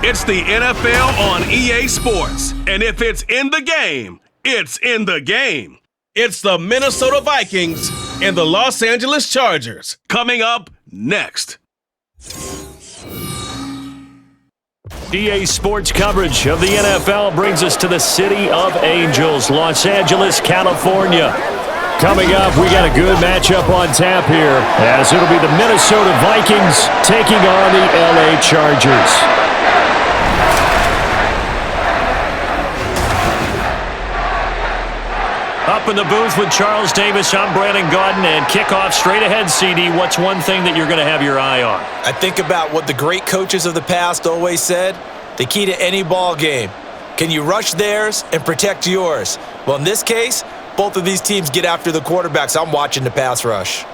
It's the NFL on EA Sports. And if it's in the game, it's in the game. It's the Minnesota Vikings and the Los Angeles Chargers. Coming up next. EA Sports coverage of the NFL brings us to the City of Angels, Los Angeles, California. Coming up, we got a good matchup on tap here, as it'll be the Minnesota Vikings taking on the LA Chargers. Up in the booth with Charles Davis, I'm Brandon Gaudin, and kickoff straight ahead, CD. What's one thing that you're going to have your eye on? I think about what the great coaches of the past always said. The key to any ball game. Can you rush theirs and protect yours? Well, in this case, both of these teams get after the quarterbacks. I'm watching the pass rush.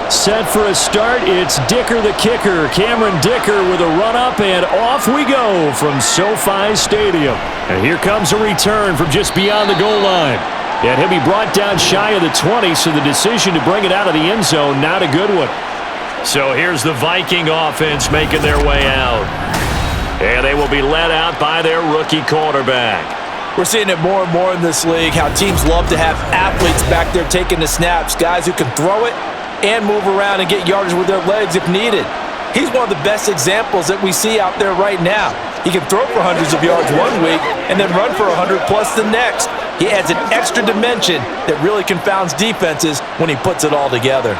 Set for a start, it's Dicker the kicker. Cameron Dicker with a run-up, and off we go from SoFi Stadium. And here comes a return from just beyond the goal line. And he'll be brought down shy of the 20, so the decision to bring it out of the end zone, not a good one. So here's the Viking offense making their way out. And they will be led out by their rookie quarterback. We're seeing it more and more in this league, how teams love to have athletes back there taking the snaps, guys who can throw it and move around and get yardage with their legs if needed. He's one of the best examples that we see out there right now. He can throw for hundreds of yards one week and then run for 100 plus the next. He adds an extra dimension that really confounds defenses when he puts it all together.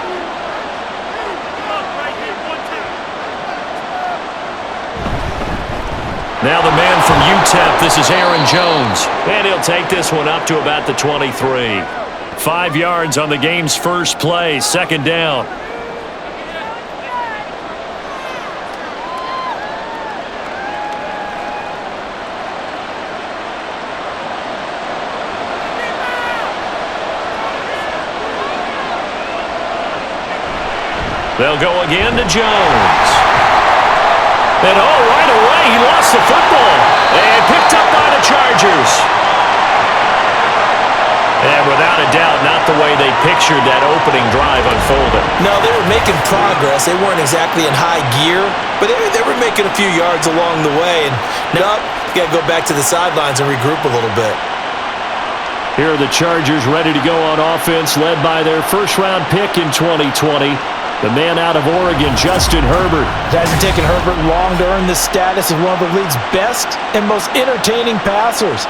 Now the man from UTEP, this is Aaron Jones. And he'll take this one up to about the 23. 5 yards on the game's first play, second down. They'll go again to Jones. And right away, he lost the football. And picked up by the Chargers. And without a doubt, not the way they pictured that opening drive unfolding. No, they were making progress. They weren't exactly in high gear, but they were making a few yards along the way. And now, you got to go back to the sidelines and regroup a little bit. Here are the Chargers ready to go on offense, led by their first-round pick in 2020. The man out of Oregon, Justin Herbert. It hasn't taken Herbert long to earn the status of one of the league's best and most entertaining passers.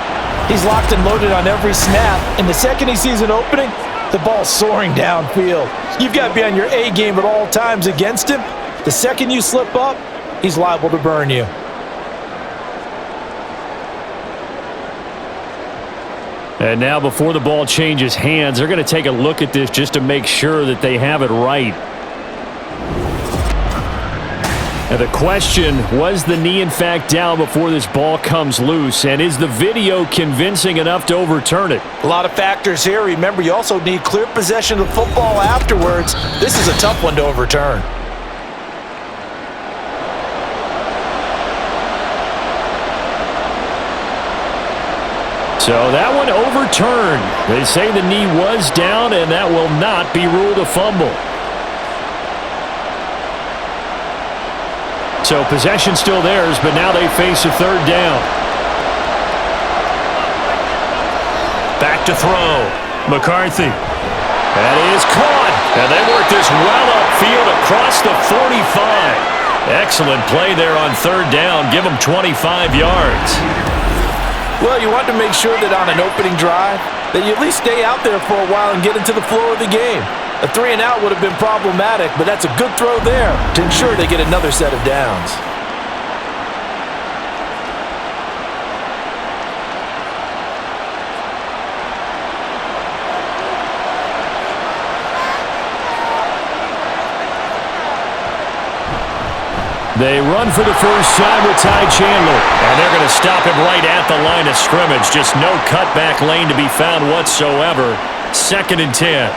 He's locked and loaded on every snap, and the second he sees an opening, the ball's soaring downfield. You've got to be on your A game at all times against him. The second you slip up, he's liable to burn you. And now before the ball changes hands, they're going to take a look at this just to make sure that they have it right. And the question, was the knee in fact down before this ball comes loose? And is the video convincing enough to overturn it? A lot of factors here. Remember, you also need clear possession of the football afterwards. This is a tough one to overturn. So that one overturned. They say the knee was down, and that will not be ruled a fumble. So possession still theirs, but now they face a third down. Back to throw. McCarthy. That is caught. And they work this well upfield across the 45. Excellent play there on third down. Give them 25 yards. Well, you want to make sure that on an opening drive that you at least stay out there for a while and get into the flow of the game. A 3-and-out would have been problematic, but that's a good throw there to ensure they get another set of downs. They run for the first time with Ty Chandler. And they're going to stop him right at the line of scrimmage. Just no cutback lane to be found whatsoever. 2nd and 10.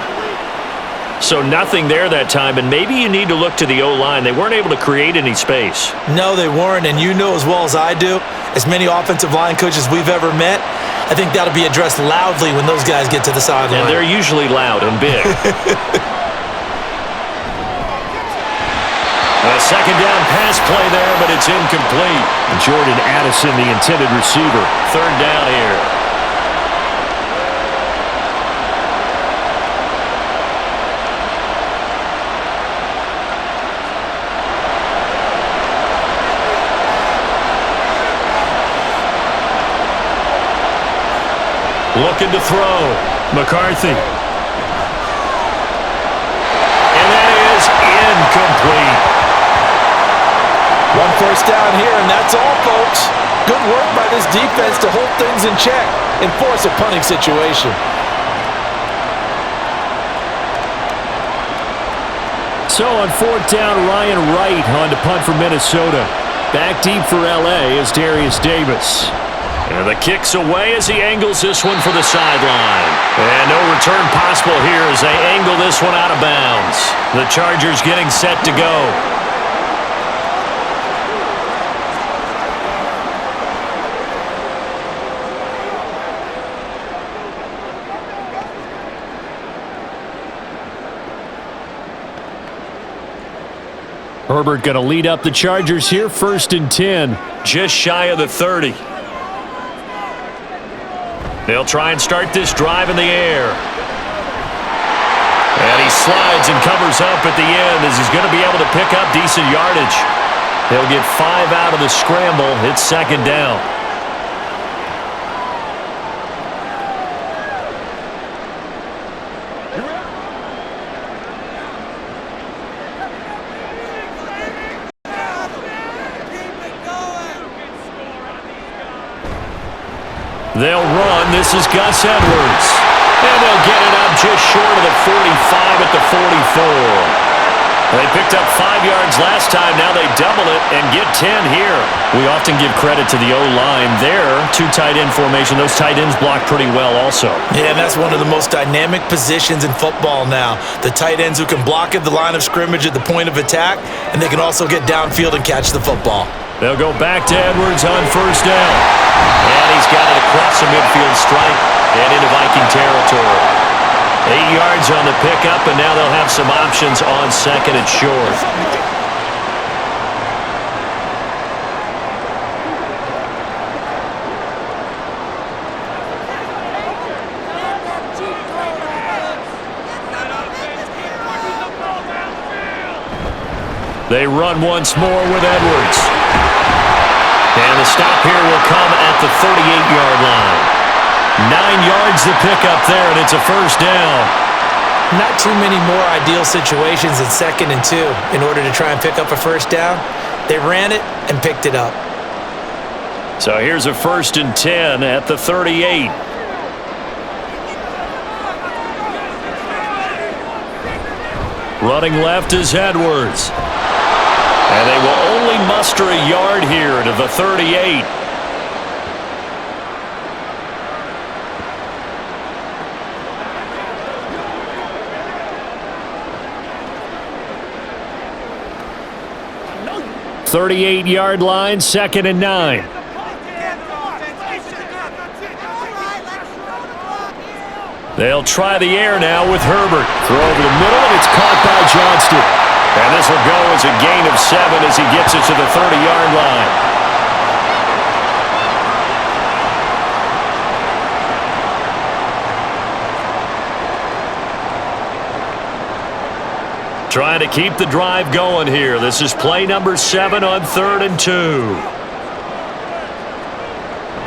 So nothing there that time, and maybe you need to look to the O-line. They weren't able to create any space. No, they weren't, and you know as well as I do, as many offensive line coaches we've ever met, I think that'll be addressed loudly when those guys get to the sideline. And they're usually loud and big. A 2nd down pass play there, but it's incomplete. Jordan Addison, the intended receiver. 3rd down here. Looking to throw. McCarthy. And that is incomplete. 1 first down here, and that's all, folks. Good work by this defense to hold things in check and force a punting situation. So on 4th down, Ryan Wright on to punt for Minnesota. Back deep for L.A. is Darius Davis. And the kick's away as he angles this one for the sideline. And no return possible here as they angle this one out of bounds. The Chargers getting set to go. Herbert going to lead up the Chargers here, 1st and 10. Just shy of the 30. They'll try and start this drive in the air. And he slides and covers up at the end as he's going to be able to pick up decent yardage. He'll get 5 out of the scramble. It's 2nd down. They'll run. This is Gus Edwards. And they'll get it up just short of the 45 at the 44. They picked up 5 yards last time. Now they double it and get 10 here. We often give credit to the O-line there. 2 tight end formation. Those tight ends block pretty well also. Yeah, and that's one of the most dynamic positions in football now. The tight ends who can block at the line of scrimmage at the point of attack, and they can also get downfield and catch the football. They'll go back to Edwards on 1st down. And he's got it across the midfield stripe and into Viking territory. 8 yards on the pickup, and now they'll have some options on 2nd and short. They run once more with Edwards. And the stop here will come at the 38-yard line. 9 yards to pick up there, and it's a 1st down. Not too many more ideal situations in 2nd and 2 in order to try and pick up a 1st down. They ran it and picked it up. So here's a 1st and 10 at the 38. Running left is Edwards. And they will only muster a yard here to the 38. No. 38-yard line, 2nd and 9. They'll try the air now with Herbert. Throw over the middle, and it's caught by Johnston. And this will go as a gain of 7 as he gets it to the 30-yard line. Trying to keep the drive going here. This is play number 7 on 3rd and 2.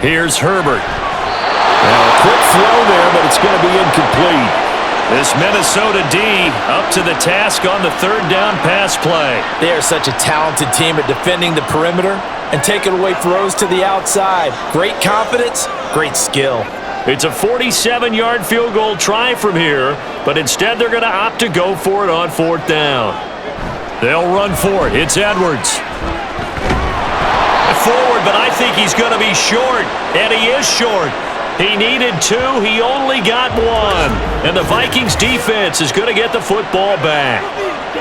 Here's Herbert. Now a quick throw there, but it's going to be incomplete. This Minnesota D up to the task on the third down pass play. They are such a talented team at defending the perimeter and taking away throws to the outside. Great confidence, great skill. It's a 47-yard field goal try from here, but instead they're going to opt to go for it on fourth down. They'll run for it. It's Edwards. Forward, but I think he's going to be short, and he is short. He needed two. He only got one. And the Vikings defense is going to get the football back.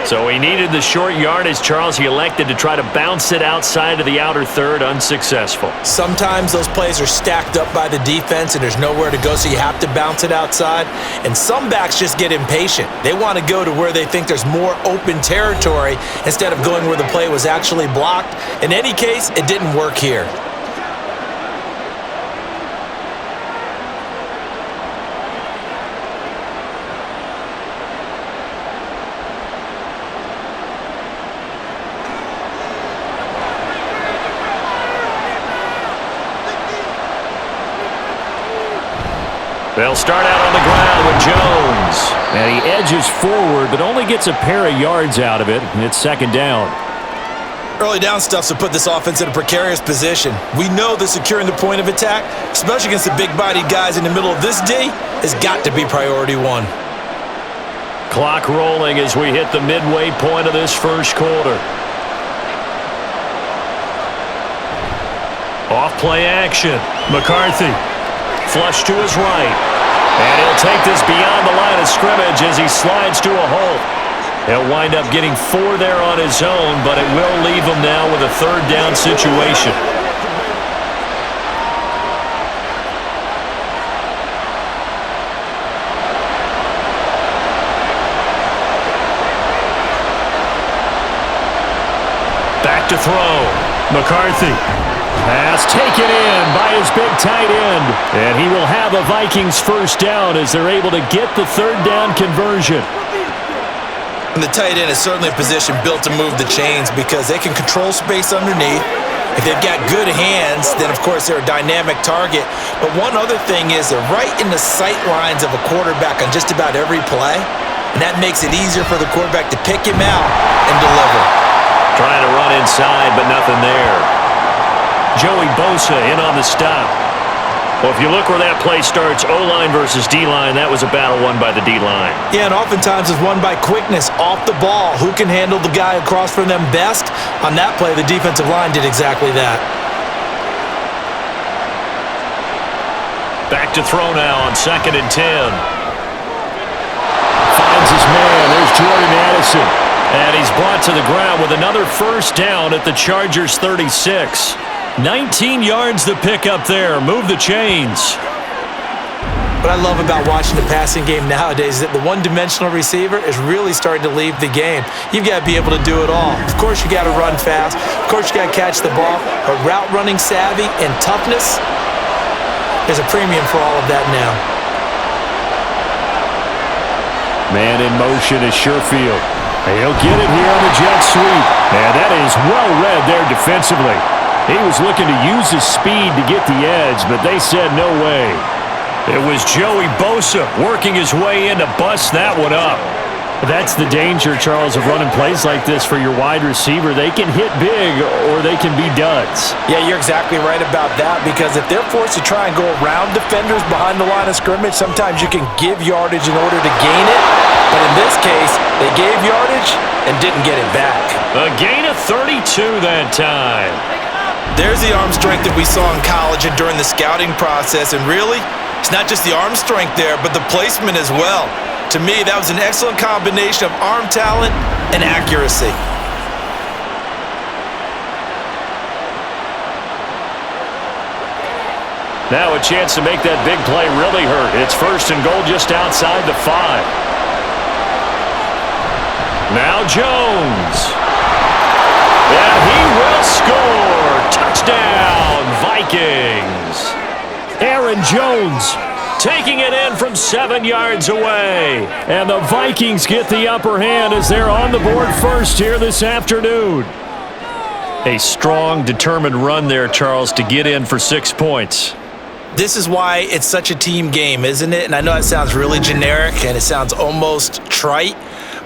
So he needed the short yardage, Charles. He elected to try to bounce it outside of the outer third, unsuccessful. Sometimes those plays are stacked up by the defense and there's nowhere to go, so you have to bounce it outside. And some backs just get impatient. They want to go to where they think there's more open territory instead of going where the play was actually blocked. In any case, it didn't work here. They'll start out on the ground with Jones. And he edges forward, but only gets a pair of yards out of it, and it's second down. Early down stuff to put this offense in a precarious position. We know that securing the point of attack, especially against the big-bodied guys in the middle of this D, has got to be priority one. Clock rolling as we hit the midway point of this first quarter. Off play action. McCarthy. Flush to his right. And he'll take this beyond the line of scrimmage as he slides to a halt. He'll wind up getting 4 there on his own, but it will leave him now with a third down situation. Back to throw. McCarthy. Pass taken in by his big tight end. And he will have a Vikings first down as they're able to get the third down conversion. And the tight end is certainly a position built to move the chains because they can control space underneath. If they've got good hands, then of course they're a dynamic target. But one other thing is they're right in the sight lines of a quarterback on just about every play. And that makes it easier for the quarterback to pick him out and deliver. Trying to run inside, but nothing there. Joey Bosa in on the stop. Well, if you look where that play starts, O-line versus D-line, that was a battle won by the D-line. Yeah, and oftentimes it's won by quickness off the ball. Who can handle the guy across from them best? On that play, the defensive line did exactly that. Back to throw now on 2nd and 10. Finds his man. There's Jordan Addison. And he's brought to the ground with another first down at the Chargers' 36. 19 yards to pick up there. Move the chains. What I love about watching the passing game nowadays is that the one-dimensional receiver is really starting to leave the game. You've got to be able to do it all. Of course, you got to run fast. Of course, you got to catch the ball. But route running savvy and toughness, there's a premium for all of that now. Man in motion is Sherfield. He'll get it here on the jet sweep. And that is well read there defensively. He was looking to use his speed to get the edge, but they said no way. It was Joey Bosa working his way in to bust that one up. That's the danger, Charles, of running plays like this for your wide receiver. They can hit big or they can be duds. Yeah, you're exactly right about that because if they're forced to try and go around defenders behind the line of scrimmage, sometimes you can give yardage in order to gain it. But in this case, they gave yardage and didn't get it back. A gain of 32 that time. There's the arm strength that we saw in college and during the scouting process. And really, it's not just the arm strength there, but the placement as well. To me, that was an excellent combination of arm talent and accuracy. Now a chance to make that big play really hurt. It's 1st and goal just outside the 5. Now Jones. And he will score. Touchdown, Vikings. Aaron Jones taking it in from 7 yards away. And the Vikings get the upper hand as they're on the board first here this afternoon. A strong, determined run there, Charles, to get in for 6 points. This is why it's such a team game, isn't it? And I know it sounds really generic and it sounds almost trite,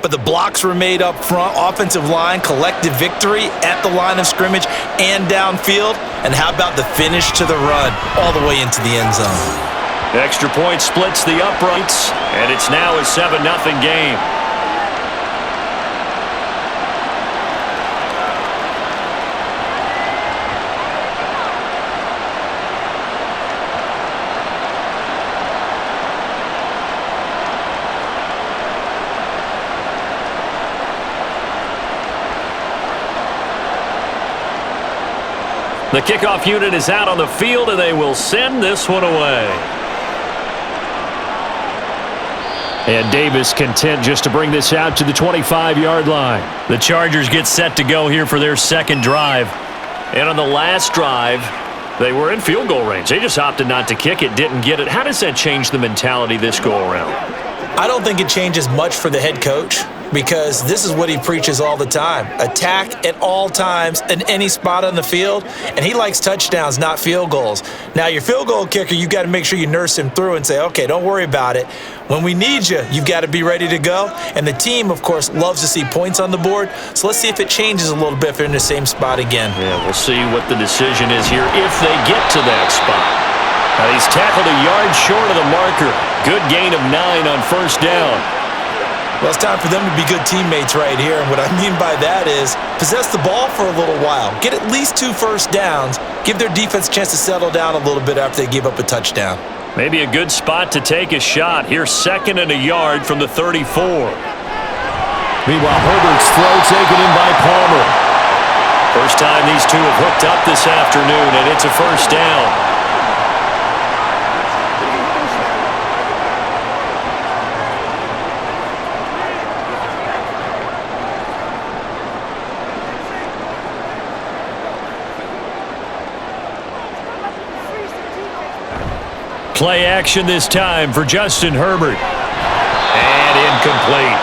but the blocks were made up front, offensive line, collective victory at the line of scrimmage and downfield. And how about the finish to the run all the way into the end zone? Extra point splits the uprights, and it's now a 7-0 game. The kickoff unit is out on the field, and they will send this one away. And Davis content just to bring this out to the 25-yard line. The Chargers get set to go here for their second drive. And on the last drive, they were in field goal range. They just opted not to kick it, didn't get it. How does that change the mentality this go-around? I don't think it changes much for the head coach, because this is what he preaches all the time. Attack at all times in any spot on the field, and he likes touchdowns, not field goals. Now, your field goal kicker, you got to make sure you nurse him through and say, okay, don't worry about it. When we need you, you've got to be ready to go. And the team, of course, loves to see points on the board, so let's see if it changes a little bit if they're in the same spot again. Yeah, we'll see what the decision is here if they get to that spot. Now he's tackled a yard short of the marker. Good gain of 9 on first down. Well, it's time for them to be good teammates right here. And what I mean by that is possess the ball for a little while. Get at least 2 first downs. Give their defense a chance to settle down a little bit after they give up a touchdown. Maybe a good spot to take a shot. Here's 2nd and a yard from the 34. Meanwhile, Herbert's throw taken in by Palmer. First time these two have hooked up this afternoon, and it's a first down. Play action this time for Justin Herbert. And incomplete.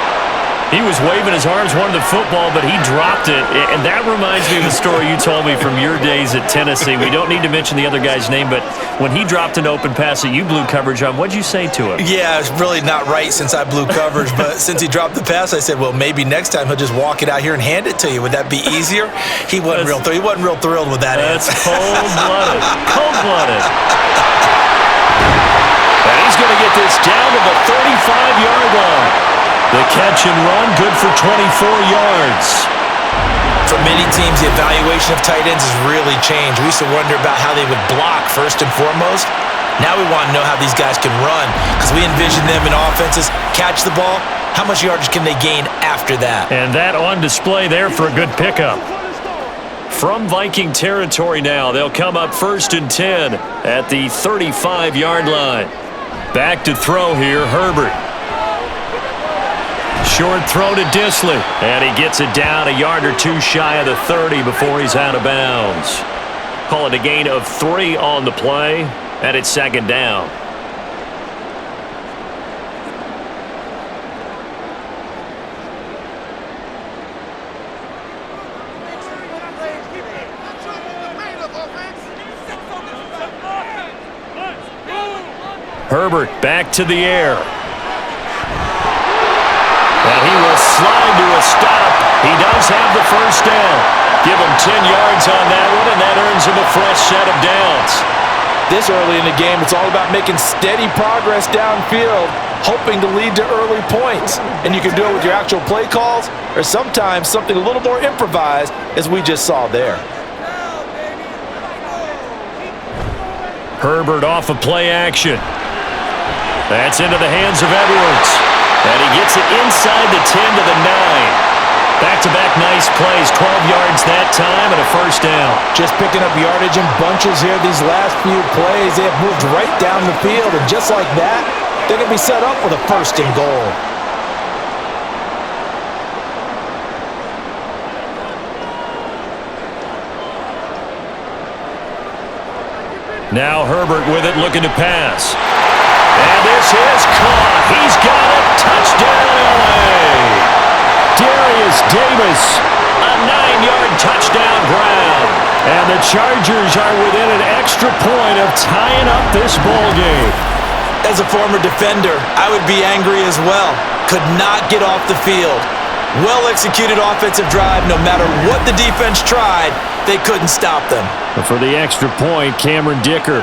He was waving his arms, wanted the football, but he dropped it. And that reminds me of the story you told me from your days at Tennessee. We don't need to mention the other guy's name, but when he dropped an open pass that you blew coverage on, what'd you say to him? Yeah, it's really not right since I blew coverage, but since he dropped the pass, I said, well, maybe next time he'll just walk it out here and hand it to you. Would that be easier? He wasn't real thrilled with that answer. That's cold-blooded. Cold-blooded. And he's going to get this down to the 35-yard line. The catch and run, good for 24 yards. For many teams, the evaluation of tight ends has really changed. We used to wonder about how they would block first and foremost. Now we want to know how these guys can run, because we envision them in offenses catch the ball. How much yardage can they gain after that? And that on display there for a good pickup. From Viking territory now, they'll come up 1st and 10 at the 35-yard line. Back to throw here, Herbert. Short throw to Disley, and he gets it down a yard or 2 shy of the 30 before he's out of bounds. Call it a gain of 3 on the play, and it's 2nd down. Herbert back to the air. And he will slide to a stop. He does have the first down. Give him 10 yards on that one, and that earns him a fresh set of downs. This early in the game, it's all about making steady progress downfield, hoping to lead to early points. And you can do it with your actual play calls, or sometimes something a little more improvised, as we just saw there. Herbert off of play action. That's into the hands of Edwards. And he gets it inside the 10 to the 9. Back-to-back nice plays, 12 yards that time and a first down. Just picking up yardage in bunches here these last few plays. They have moved right down the field, and just like that, they're going to be set up with a 1st and goal. Now Herbert with it, looking to pass. And this is caught. He's got it. Touchdown, LA. Darius Davis, a 9-yard touchdown ground. And the Chargers are within an extra point of tying up this ball game. As a former defender, I would be angry as well. Could not get off the field. Well-executed offensive drive. No matter what the defense tried, they couldn't stop them. But for the extra point, Cameron Dicker.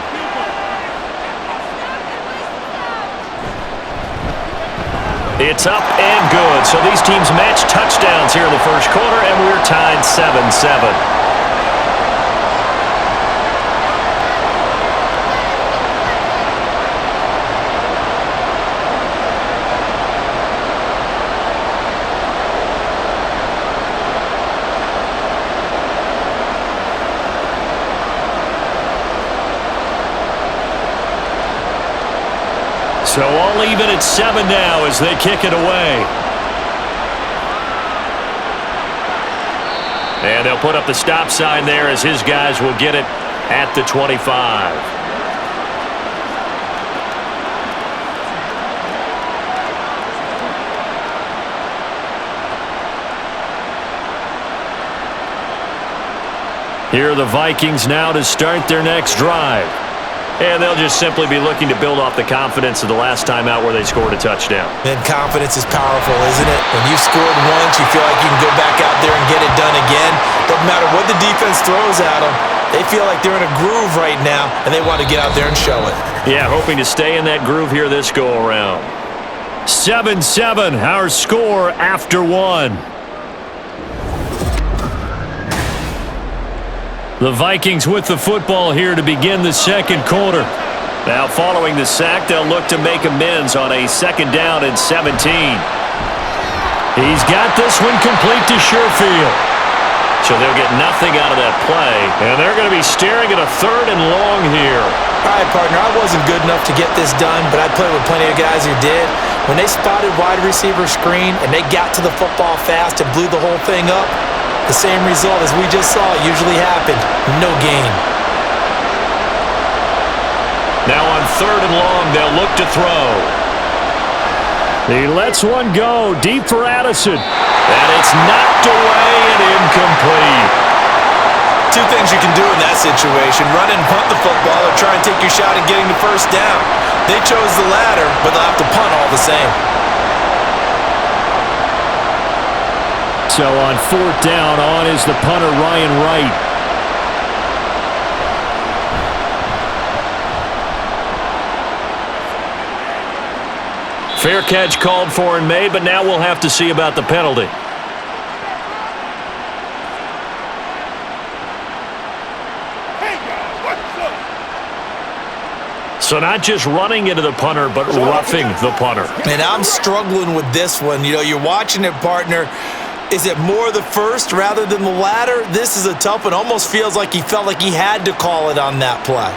It's up and good. So these teams match touchdowns here in the first quarter, and we're tied 7-7. So all even at 7 now as they kick it away. And they'll put up the stop sign there as his guys will get it at the 25. Here are the Vikings now to start their next drive. And they'll just simply be looking to build off the confidence of the last time out where they scored a touchdown. And confidence is powerful, isn't it? When you've scored once, you feel like you can go back out there and get it done again. Doesn't matter what the defense throws at them. They feel like they're in a groove right now, and they want to get out there and show it. Yeah, hoping to stay in that groove here this go-around. 7-7, our score after 1. The Vikings with the football here to begin the second quarter. Now following the sack, they'll look to make amends on a second down and 17. He's got this one complete to Sherfield. So they'll get nothing out of that play, and they're going to be staring at a 3rd and long here. All right, partner, I wasn't good enough to get this done, but I played with plenty of guys who did. When they spotted wide receiver screen and they got to the football fast and blew the whole thing up, the same result as we just saw usually happened. No gain. Now on 3rd and long, they'll look to throw. He lets one go deep for Addison. And it's knocked away and incomplete. Two things you can do in that situation. Run and punt the football or try and take your shot at getting the first down. They chose the latter, but they'll have to punt all the same. So on 4th down, on is the punter, Ryan Wright. Fair catch called for and made, but now we'll have to see about the penalty. So not just running into the punter, but roughing the punter. And I'm struggling with this one. You know, you're watching it, partner. Is it more the first rather than the latter? This is a tough one. Almost feels like he felt like he had to call it on that play.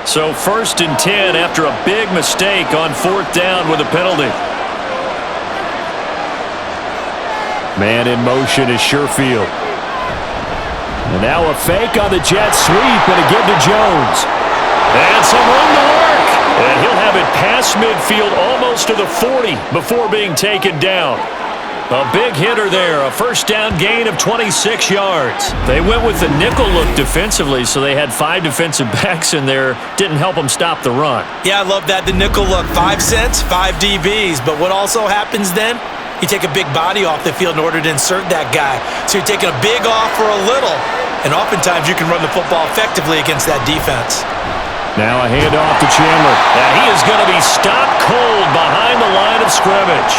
So 1st and 10 after a big mistake on 4th down with a penalty. Man in motion is Sherfield. And now a fake on the jet sweep and a give to Jones. And some room to work. And he'll have it past midfield almost to the 40 before being taken down. A big hitter there, a first down gain of 26 yards. They went with the nickel look defensively, so they had 5 defensive backs in there. Didn't help them stop the run. Yeah, I love that, the nickel look. 5 cents, 5 DBs. But what also happens then? You take a big body off the field in order to insert that guy. So you're taking a big off for a little. And oftentimes you can run the football effectively against that defense. Now a handoff to Chandler. And he is going to be stopped cold behind the line of scrimmage.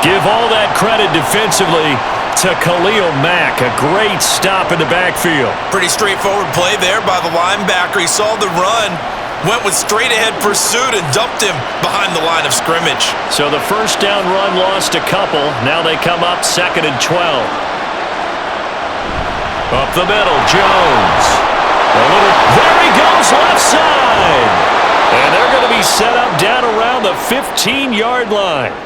Give all that credit defensively to Khalil Mack. A great stop in the backfield. Pretty straightforward play there by the linebacker. He saw the run, went with straight-ahead pursuit, and dumped him behind the line of scrimmage. So the first down run lost a couple. Now they come up 2nd and 12. Up the middle, Jones. There he goes, left side. And they're going to be set up down around the 15-yard line.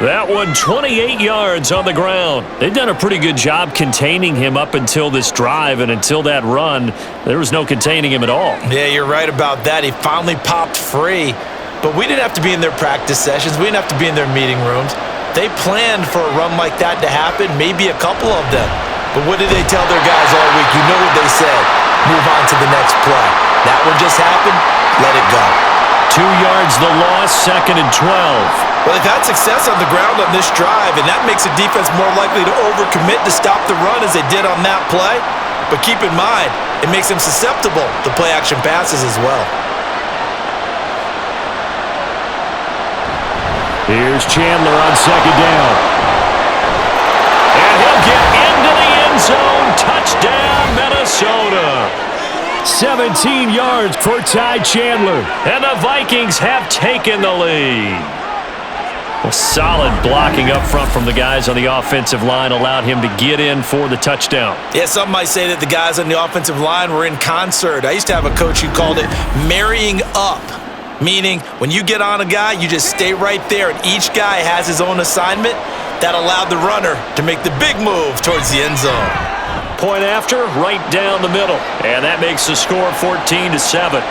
That one 28 yards on the ground. They've done a pretty good job containing him up until this drive, and until that run, there was no containing him at all. Yeah, you're right about that. He finally popped free, but we didn't have to be in their practice sessions. We didn't have to be in their meeting rooms. They planned for a run like that to happen, maybe a couple of them. But what did they tell their guys all week? You know what they said. Move on to the next play. That one just happened. Let it go. 2 yards the loss, 2nd and 12. Well, they've had success on the ground on this drive, and that makes a defense more likely to overcommit to stop the run as they did on that play. But keep in mind, it makes them susceptible to play-action passes as well. Here's Chandler on 2nd down. And he'll get into the end zone. Touchdown, Minnesota. 17 yards for Ty Chandler. And the Vikings have taken the lead. Well, solid blocking up front from the guys on the offensive line allowed him to get in for the touchdown. Yeah, some might say that the guys on the offensive line were in concert. I used to have a coach who called it marrying up. Meaning, when you get on a guy, you just stay right there, and each guy has his own assignment. That allowed the runner to make the big move towards the end zone. Point after, right down the middle. And that makes the score 14-7.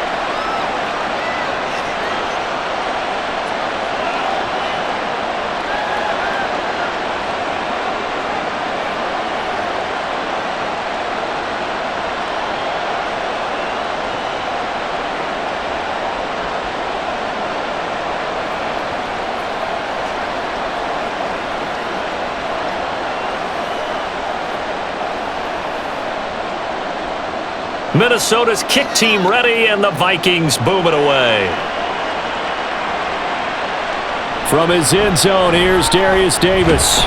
Minnesota's kick team ready, and the Vikings boom it away. From his end zone, here's Darius Davis.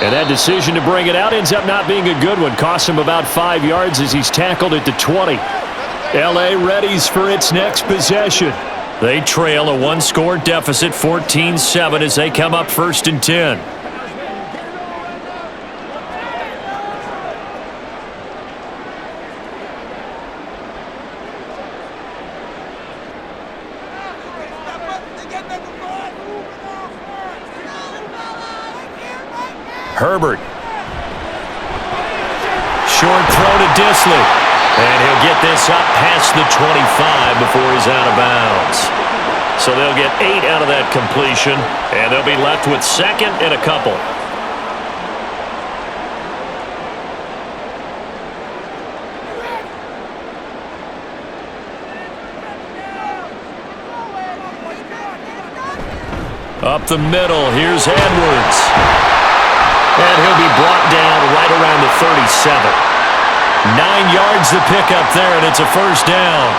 And that decision to bring it out ends up not being a good one. Cost him about 5 yards as he's tackled at the 20. L.A. readies for its next possession. They trail a one-score deficit, 14-7, as they come up 1st and 10. Herbert. Short throw to Disley. And he'll get this up past the 25 before he's out of bounds. So they'll get 8 out of that completion, and they'll be left with 2nd and a couple. Up the middle, here's Edwards. And he'll be brought down right around the 37. 9 yards the pickup there, and it's a 1st down.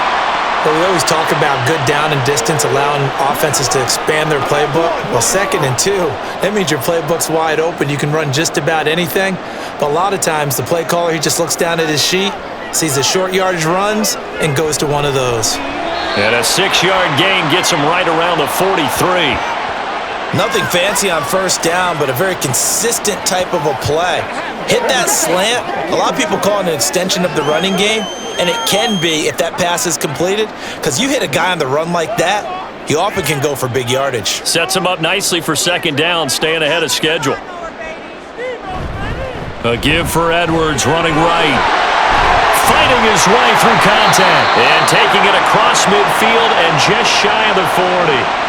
Well, we always talk about good down and distance, allowing offenses to expand their playbook. Well, 2nd and 2, that means your playbook's wide open. You can run just about anything. But a lot of times, the play caller, he just looks down at his sheet, sees the short yardage runs, and goes to one of those. And a 6-yard gain gets him right around the 43. Nothing fancy on 1st down, but a very consistent type of a play. Hit that slant. A lot of people call it an extension of the running game, and it can be if that pass is completed, because you hit a guy on the run like that, he often can go for big yardage. Sets him up nicely for 2nd down, staying ahead of schedule. A give for Edwards, running right. Fighting his way through contact, and taking it across midfield and just shy of the 40.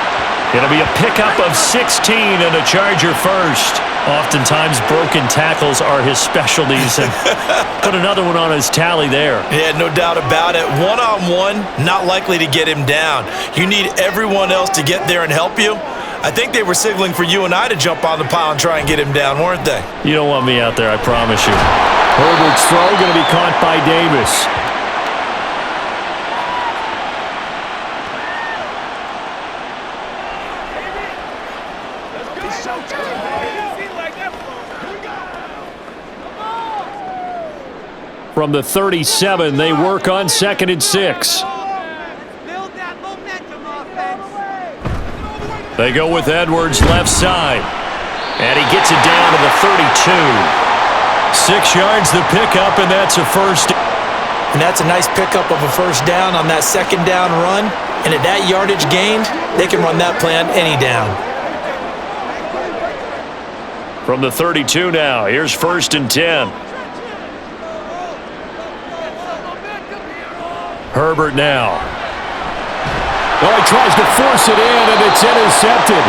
It'll be a pickup of 16 and a Charger first. Oftentimes, broken tackles are his specialties, and put another one on his tally there. Yeah, no doubt about it. One-on-one, not likely to get him down. You need everyone else to get there and help you. I think they were signaling for you and I to jump on the pile and try and get him down, weren't they? You don't want me out there, I promise you. Herbert's throw going to be caught by Davis. From the 37, they work on 2nd and 6. They go with Edwards left side. And he gets it down to the 32. 6 yards the pickup, and that's a 1st. And that's a nice pickup of a 1st down on that 2nd down run. And at that yardage gained, they can run that play on any down. From the 32 now, here's 1st and 10. Herbert now. Oh, he tries to force it in, and it's intercepted.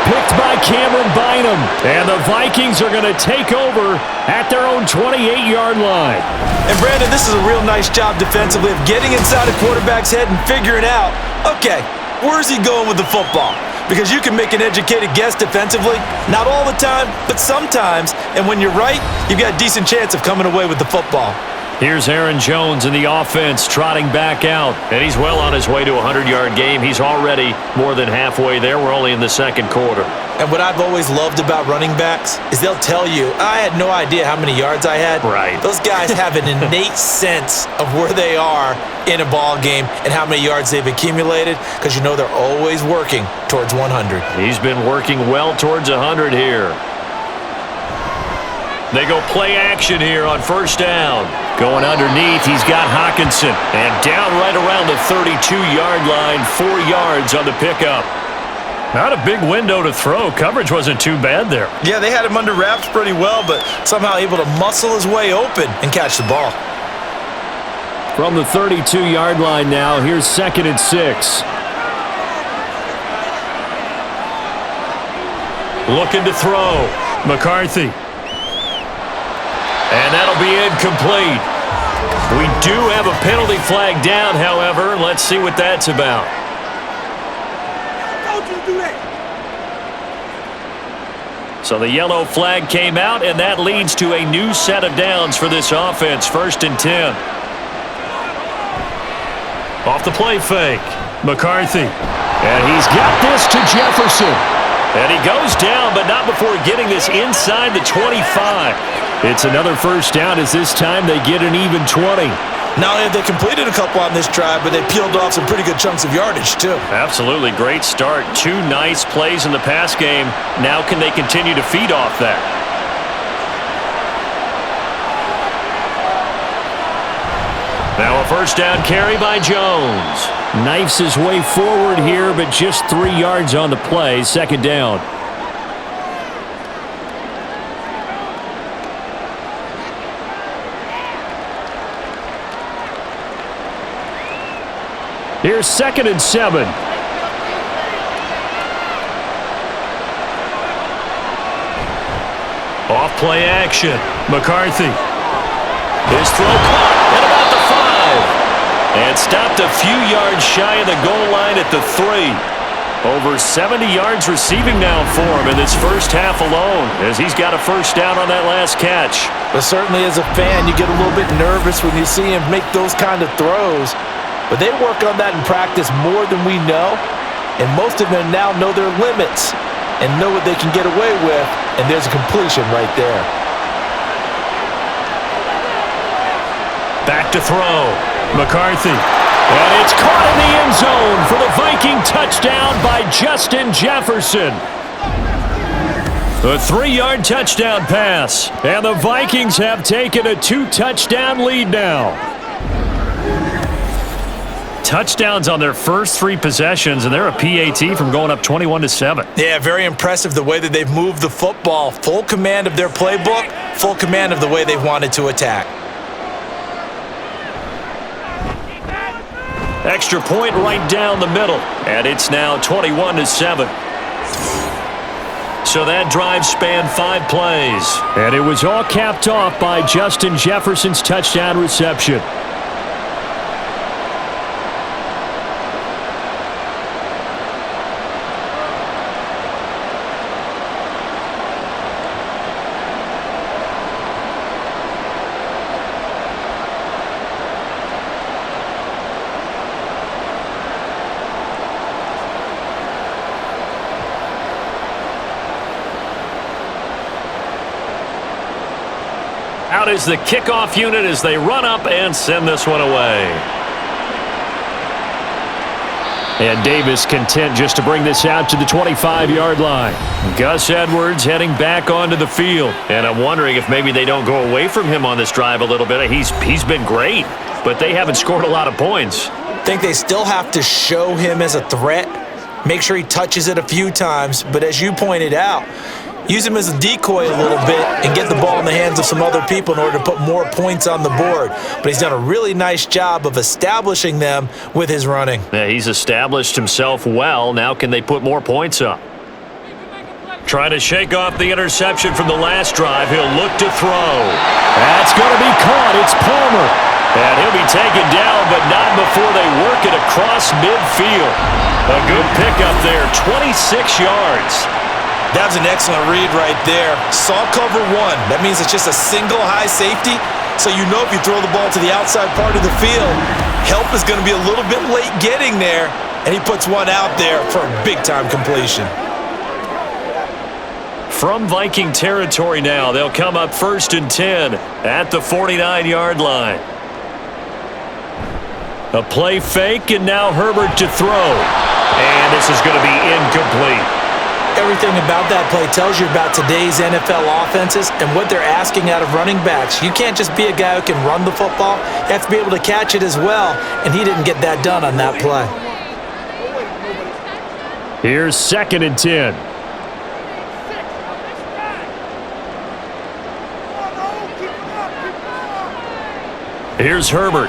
Picked by Cameron Bynum. And the Vikings are going to take over at their own 28-yard line. And, Brandon, this is a real nice job defensively of getting inside a quarterback's head and figuring out, okay, where's he going with the football? Because you can make an educated guess defensively. Not all the time, but sometimes. And when you're right, you've got a decent chance of coming away with the football. Here's Aaron Jones in the offense, trotting back out. And he's well on his way to a 100-yard game. He's already more than halfway there. We're only in the second quarter. And what I've always loved about running backs is they'll tell you, I had no idea how many yards I had. Right. Those guys have an innate sense of where they are in a ball game and how many yards they've accumulated, because you know they're always working towards 100. He's been working well towards 100 here. They go play action here on 1st down. Going underneath, he's got Hockenson. And down right around the 32-yard line, 4 yards on the pickup. Not a big window to throw. Coverage wasn't too bad there. Yeah, they had him under wraps pretty well, but somehow able to muscle his way open and catch the ball. From the 32-yard line now, here's 2nd and 6. Looking to throw. McCarthy. And that'll be incomplete. We do have a penalty flag down, however. Let's see what that's about. So the yellow flag came out, and that leads to a new set of downs for this offense. 1st and 10. Off the play fake. McCarthy. And he's got this to Jefferson. And he goes down, but not before getting this inside the 25. It's another 1st down, as this time they get an even 20. Not only have they completed a couple on this drive, but they peeled off some pretty good chunks of yardage, too. Absolutely. Great start. 2 nice plays in the pass game. Now can they continue to feed off that? Now a 1st down carry by Jones. Knifes his way forward here, but just 3 yards on the play. 2nd down. Here's 2nd and 7. Off play action. McCarthy. His throw caught at about the 5. And stopped a few yards shy of the goal line at the 3. Over 70 yards receiving now for him in this first half alone, as he's got a 1st down on that last catch. But certainly as a fan, you get a little bit nervous when you see him make those kind of throws. But they work on that in practice more than we know, and most of them now know their limits and know what they can get away with, and there's a completion right there. Back to throw. McCarthy. And it's caught in the end zone for the Viking touchdown by Justin Jefferson. A 3-yard touchdown pass, and the Vikings have taken a 2-touchdown lead now. Touchdowns on their first 3 possessions, and they're a PAT from going up 21-7. Yeah, very impressive the way that they've moved the football. Full command of their playbook, full command of the way they've wanted to attack. Extra point right down the middle, and it's now 21-7. So that drive spanned 5 plays, and it was all capped off by Justin Jefferson's touchdown reception. Out is the kickoff unit as they run up and send this one away. And Davis content just to bring this out to the 25-yard line. Gus Edwards heading back onto the field. And I'm wondering if maybe they don't go away from him on this drive a little bit. He's been great, but they haven't scored a lot of points. I think they still have to show him as a threat, make sure he touches it a few times. But as you pointed out, use him as a decoy a little bit, and get the ball in the hands of some other people in order to put more points on the board. But he's done a really nice job of establishing them with his running. Yeah, he's established himself well. Now can they put more points up? Trying to shake off the interception from the last drive. He'll look to throw. That's going to be caught. It's Palmer. And he'll be taken down, but not before they work it across midfield. A good pickup there, 26 yards. That was an excellent read right there. Saw cover one. That means it's just a single high safety. So you know if you throw the ball to the outside part of the field, help is going to be a little bit late getting there. And he puts one out there for a big-time completion. From Viking territory now, they'll come up 1st and 10 at the 49-yard line. A play fake, and now Herbert to throw. And this is going to be incomplete. Everything about that play tells you about today's NFL offenses and what they're asking out of running backs. You can't just be a guy who can run the football. You have to be able to catch it as well, and he didn't get that done on that play. Here's 2nd and 10. Here's Herbert.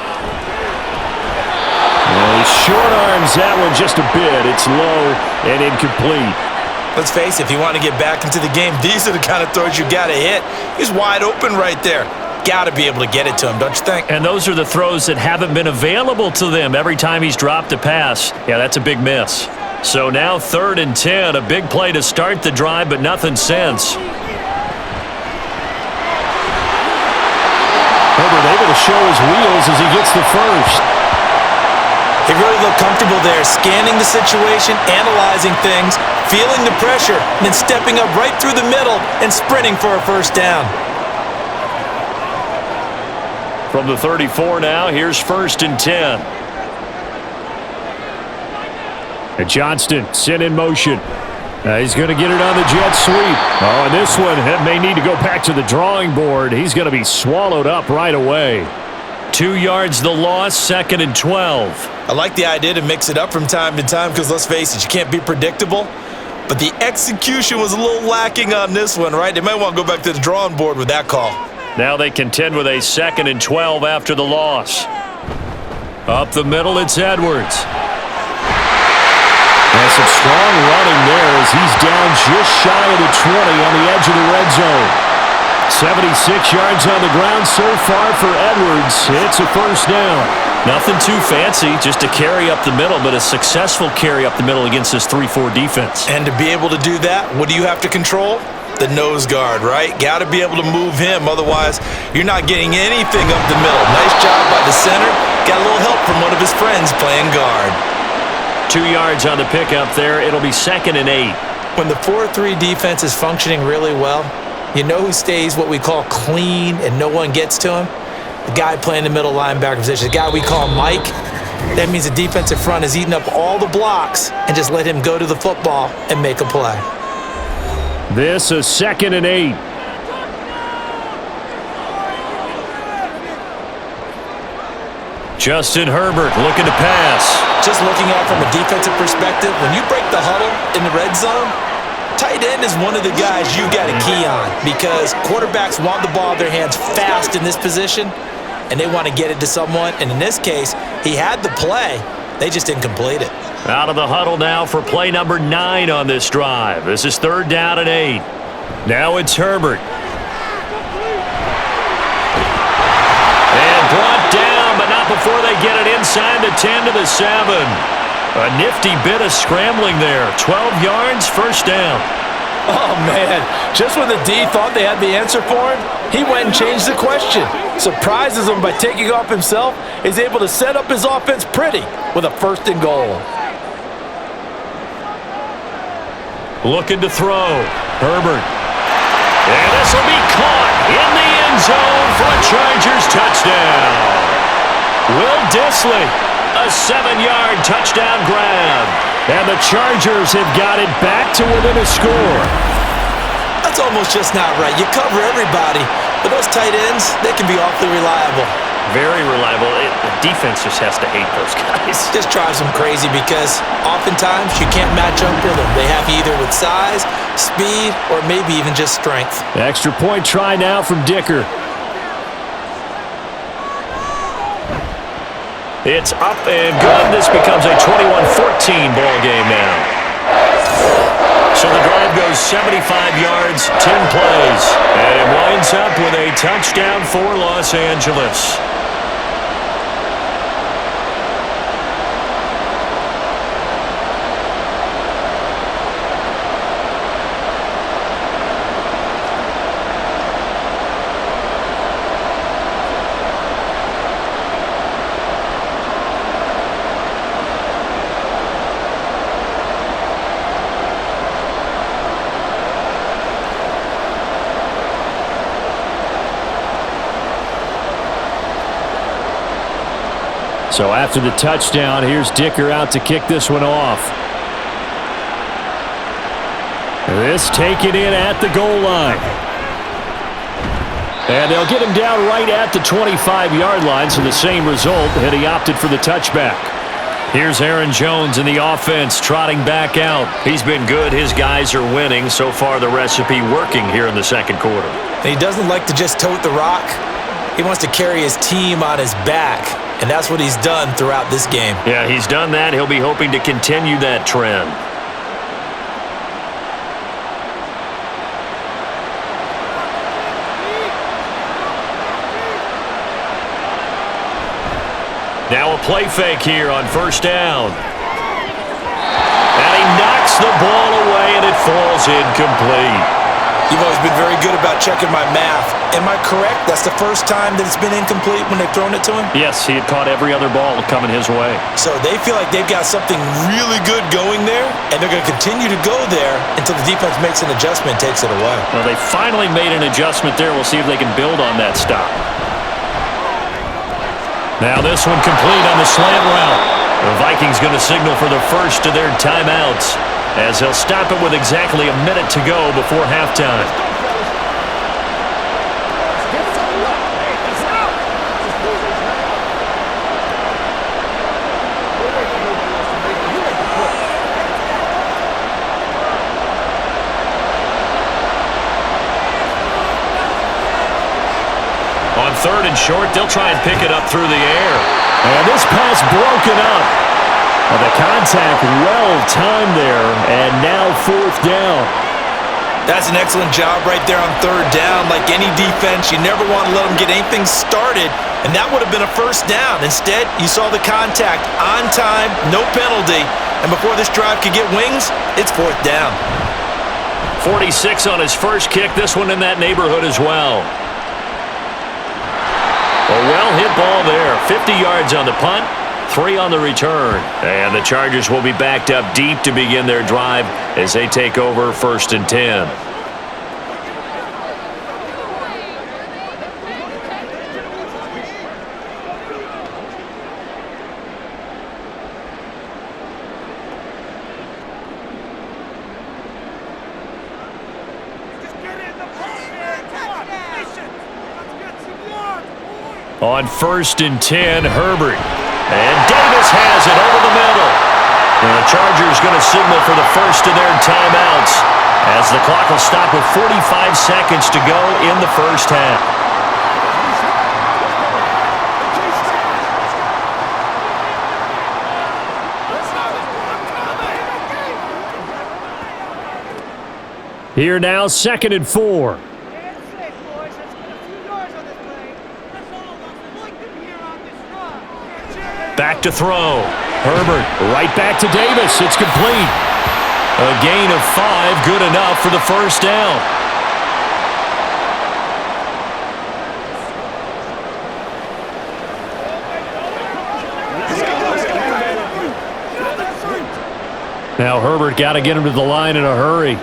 Well, he short arms that one just a bit. It's low and incomplete. Let's face it, if you want to get back into the game, these are the kind of throws you got to hit. He's wide open right there. Got to be able to get it to him, don't you think? And those are the throws that haven't been available to them every time he's dropped a pass. Yeah, that's a big miss. So now 3rd and 10, a big play to start the drive, but nothing since. Herbert able to show his wheels as he gets the first. He really looked comfortable there, scanning the situation, analyzing things, feeling the pressure, and then stepping up right through the middle and sprinting for a first down. From the 34 now, here's 1st and 10. And Johnston sent in motion. He's going to get it on the jet sweep. Oh, and this one may need to go back to the drawing board. He's going to be swallowed up right away. 2 yards the loss, 2nd and 12. I like the idea to mix it up from time to time because, let's face it, you can't be predictable. But the execution was a little lacking on this one, right? They might want to go back to the drawing board with that call. Now they contend with a 2nd and 12 after the loss. Up the middle, it's Edwards. And some strong running there as he's down just shy of the 20 on the edge of the red zone. 76 yards on the ground so far for Edwards. It's a first down. Nothing too fancy, just a carry up the middle, but a successful carry up the middle against this 3-4 defense. And to be able to do that, what do you have to control? The nose guard, right? Got to be able to move him, otherwise you're not getting anything up the middle. Nice job by the center. Got a little help from one of his friends playing guard. 2 yards on the pickup there. It'll be 2nd and 8. When the 4-3 defense is functioning really well, you know who stays what we call clean and no one gets to him? The guy playing the middle linebacker position, the guy we call Mike. That means the defensive front is eating up all the blocks and just let him go to the football and make a play. This is 2nd and 8. Justin Herbert looking to pass. Just looking at it from a defensive perspective, when you break the huddle in the red zone, tight end is one of the guys you got a key on because quarterbacks want the ball in their hands fast in this position, and they want to get it to someone. And in this case, he had the play. They just didn't complete it. Out of the huddle now for play number 9 on this drive. This is 3rd down and 8. Now it's Herbert. And brought down, but not before they get it inside the 10 to the 7. A nifty bit of scrambling there. 12 yards, first down. Oh, man. Just when the D thought they had the answer for him, he went and changed the question. Surprises him by taking off himself. Is able to set up his offense pretty with a 1st and goal. Looking to throw. Herbert. And this will be caught in the end zone for a Chargers touchdown. Will Dissly, a 7-yard touchdown grab. And the Chargers have got it back to within a score. That's almost just not right. You cover everybody, but those tight ends, they can be awfully reliable. Very reliable. The defense just has to hate those guys. Just drives them crazy because oftentimes you can't match up with them. They have either with size, speed, or maybe even just strength. Extra point try now from Dicker. It's up and good. This becomes a 21-14 ball game now. So the drive goes 75 yards, 10 plays, and it winds up with a touchdown for Los Angeles. So after the touchdown, here's Dicker out to kick this one off. This taken in at the goal line. And they'll get him down right at the 25-yard line, so the same result, and he opted for the touchback. Here's Aaron Jones in the offense, trotting back out. He's been good. His guys are winning. So far, the recipe working here in the second quarter. And he doesn't like to just tote the rock. He wants to carry his team on his back. And that's what he's done throughout this game. Yeah, he's done that. He'll be hoping to continue that trend. Now a play fake here on first down. And he knocks the ball away, and it falls incomplete. You've always been very good about checking my math. Am I correct? That's the first time that it's been incomplete when they've thrown it to him? Yes, he had caught every other ball coming his way. So they feel like they've got something really good going there, and they're going to continue to go there until the defense makes an adjustment and takes it away. Well, they finally made an adjustment there. We'll see if they can build on that stop. Now this one complete on the slant route. The Vikings going to signal for the first of their timeouts, as they'll stop it with exactly a minute to go before halftime. On third and short, they'll try and pick it up through the air. And this pass broken up. And the contact well-timed there, and now fourth down. That's an excellent job right there on third down. Like any defense, you never want to let them get anything started, and that would have been a first down. Instead, you saw the contact on time, no penalty, and before this drive could get wings, it's fourth down. 46 on his first kick, this one in that neighborhood as well. A well-hit ball there, 50 yards on the punt, 3 on the return. And the Chargers will be backed up deep to begin their drive as they take over first and 10. On first and 10, Herbert. And Davis has it over the middle. And the Chargers going to signal for the first of their timeouts, as the clock will stop with 45 seconds to go in the first half. Here now, second and 4. Back to throw. Herbert right back to Davis. It's complete. A gain of 5, good enough for the first down. Now Herbert got to get him to the line in a hurry.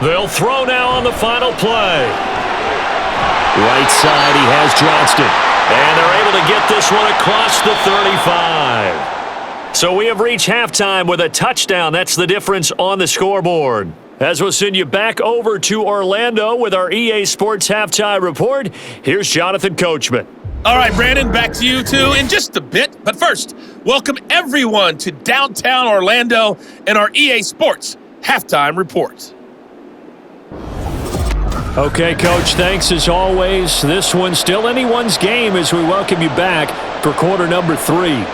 They'll throw now on the final play. Right side, he has Johnston. And they're able to get this one across the 35. So we have reached halftime with a touchdown. That's the difference on the scoreboard. As we'll send you back over to Orlando with our EA Sports Halftime Report, here's Jonathan Coachman. All right, Brandon, back to you two in just a bit. But first, welcome everyone to downtown Orlando and our EA Sports Halftime Report. Okay, Coach, thanks as always. This one's still anyone's game as we welcome you back for quarter number 3.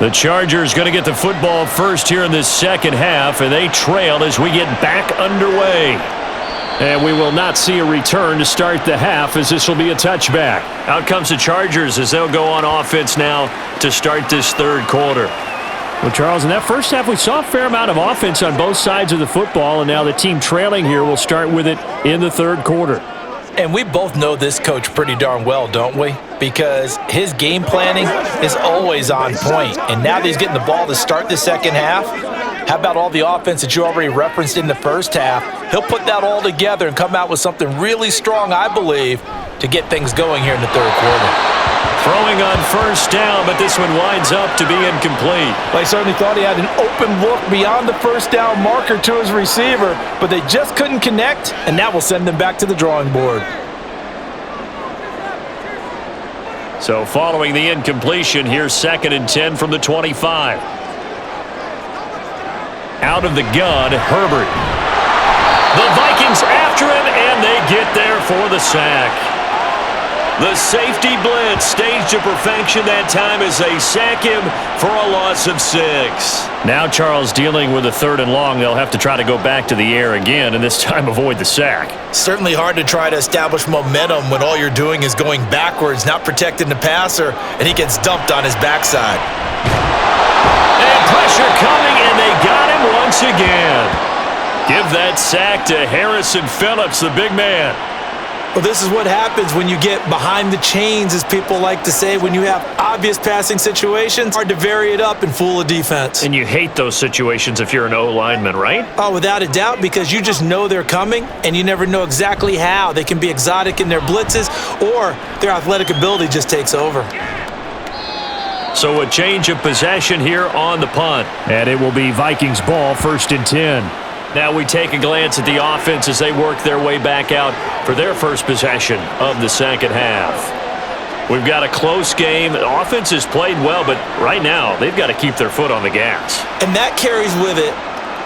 The Chargers going to get the football first here in this second half, and they trail as we get back underway. And we will not see a return to start the half as this will be a touchback. Out comes the Chargers as they'll go on offense now to start this third quarter. Well, Charles, in that first half, we saw a fair amount of offense on both sides of the football, and now the team trailing here will start with it in the third quarter. And we both know this coach pretty darn well, don't we? Because his game planning is always on point. And now that he's getting the ball to start the second half, how about all the offense that you already referenced in the first half? He'll put that all together and come out with something really strong, I believe, to get things going here in the third quarter. Throwing on first down, but this one winds up to be incomplete. Well, he certainly thought he had an open look beyond the first down marker to his receiver, but they just couldn't connect, and that will send them back to the drawing board. So following the incompletion, here's 2nd and 10 from the 25. Out of the gun, Herbert. The Vikings after him, and they get there for the sack. The safety blitz staged to perfection that time as they sack him for a loss of 6. Now Charles dealing with a 3rd and long. They'll have to try to go back to the air again and this time avoid the sack. Certainly hard to try to establish momentum when all you're doing is going backwards, not protecting the passer, and he gets dumped on his backside. And pressure coming, and they got him once again. Give that sack to Harrison Phillips, the big man. Well, this is what happens when you get behind the chains, as people like to say, when you have obvious passing situations. Hard to vary it up and fool a defense. And you hate those situations if you're an O-lineman, right? Oh, without a doubt, because you just know they're coming, and you never know exactly how. They can be exotic in their blitzes, or their athletic ability just takes over. So a change of possession here on the punt. And it will be Vikings ball, 1st and 10. Now we take a glance at the offense as they work their way back out for their first possession of the second half. We've got a close game. The offense has played well, but right now they've got to keep their foot on the gas. And that carries with it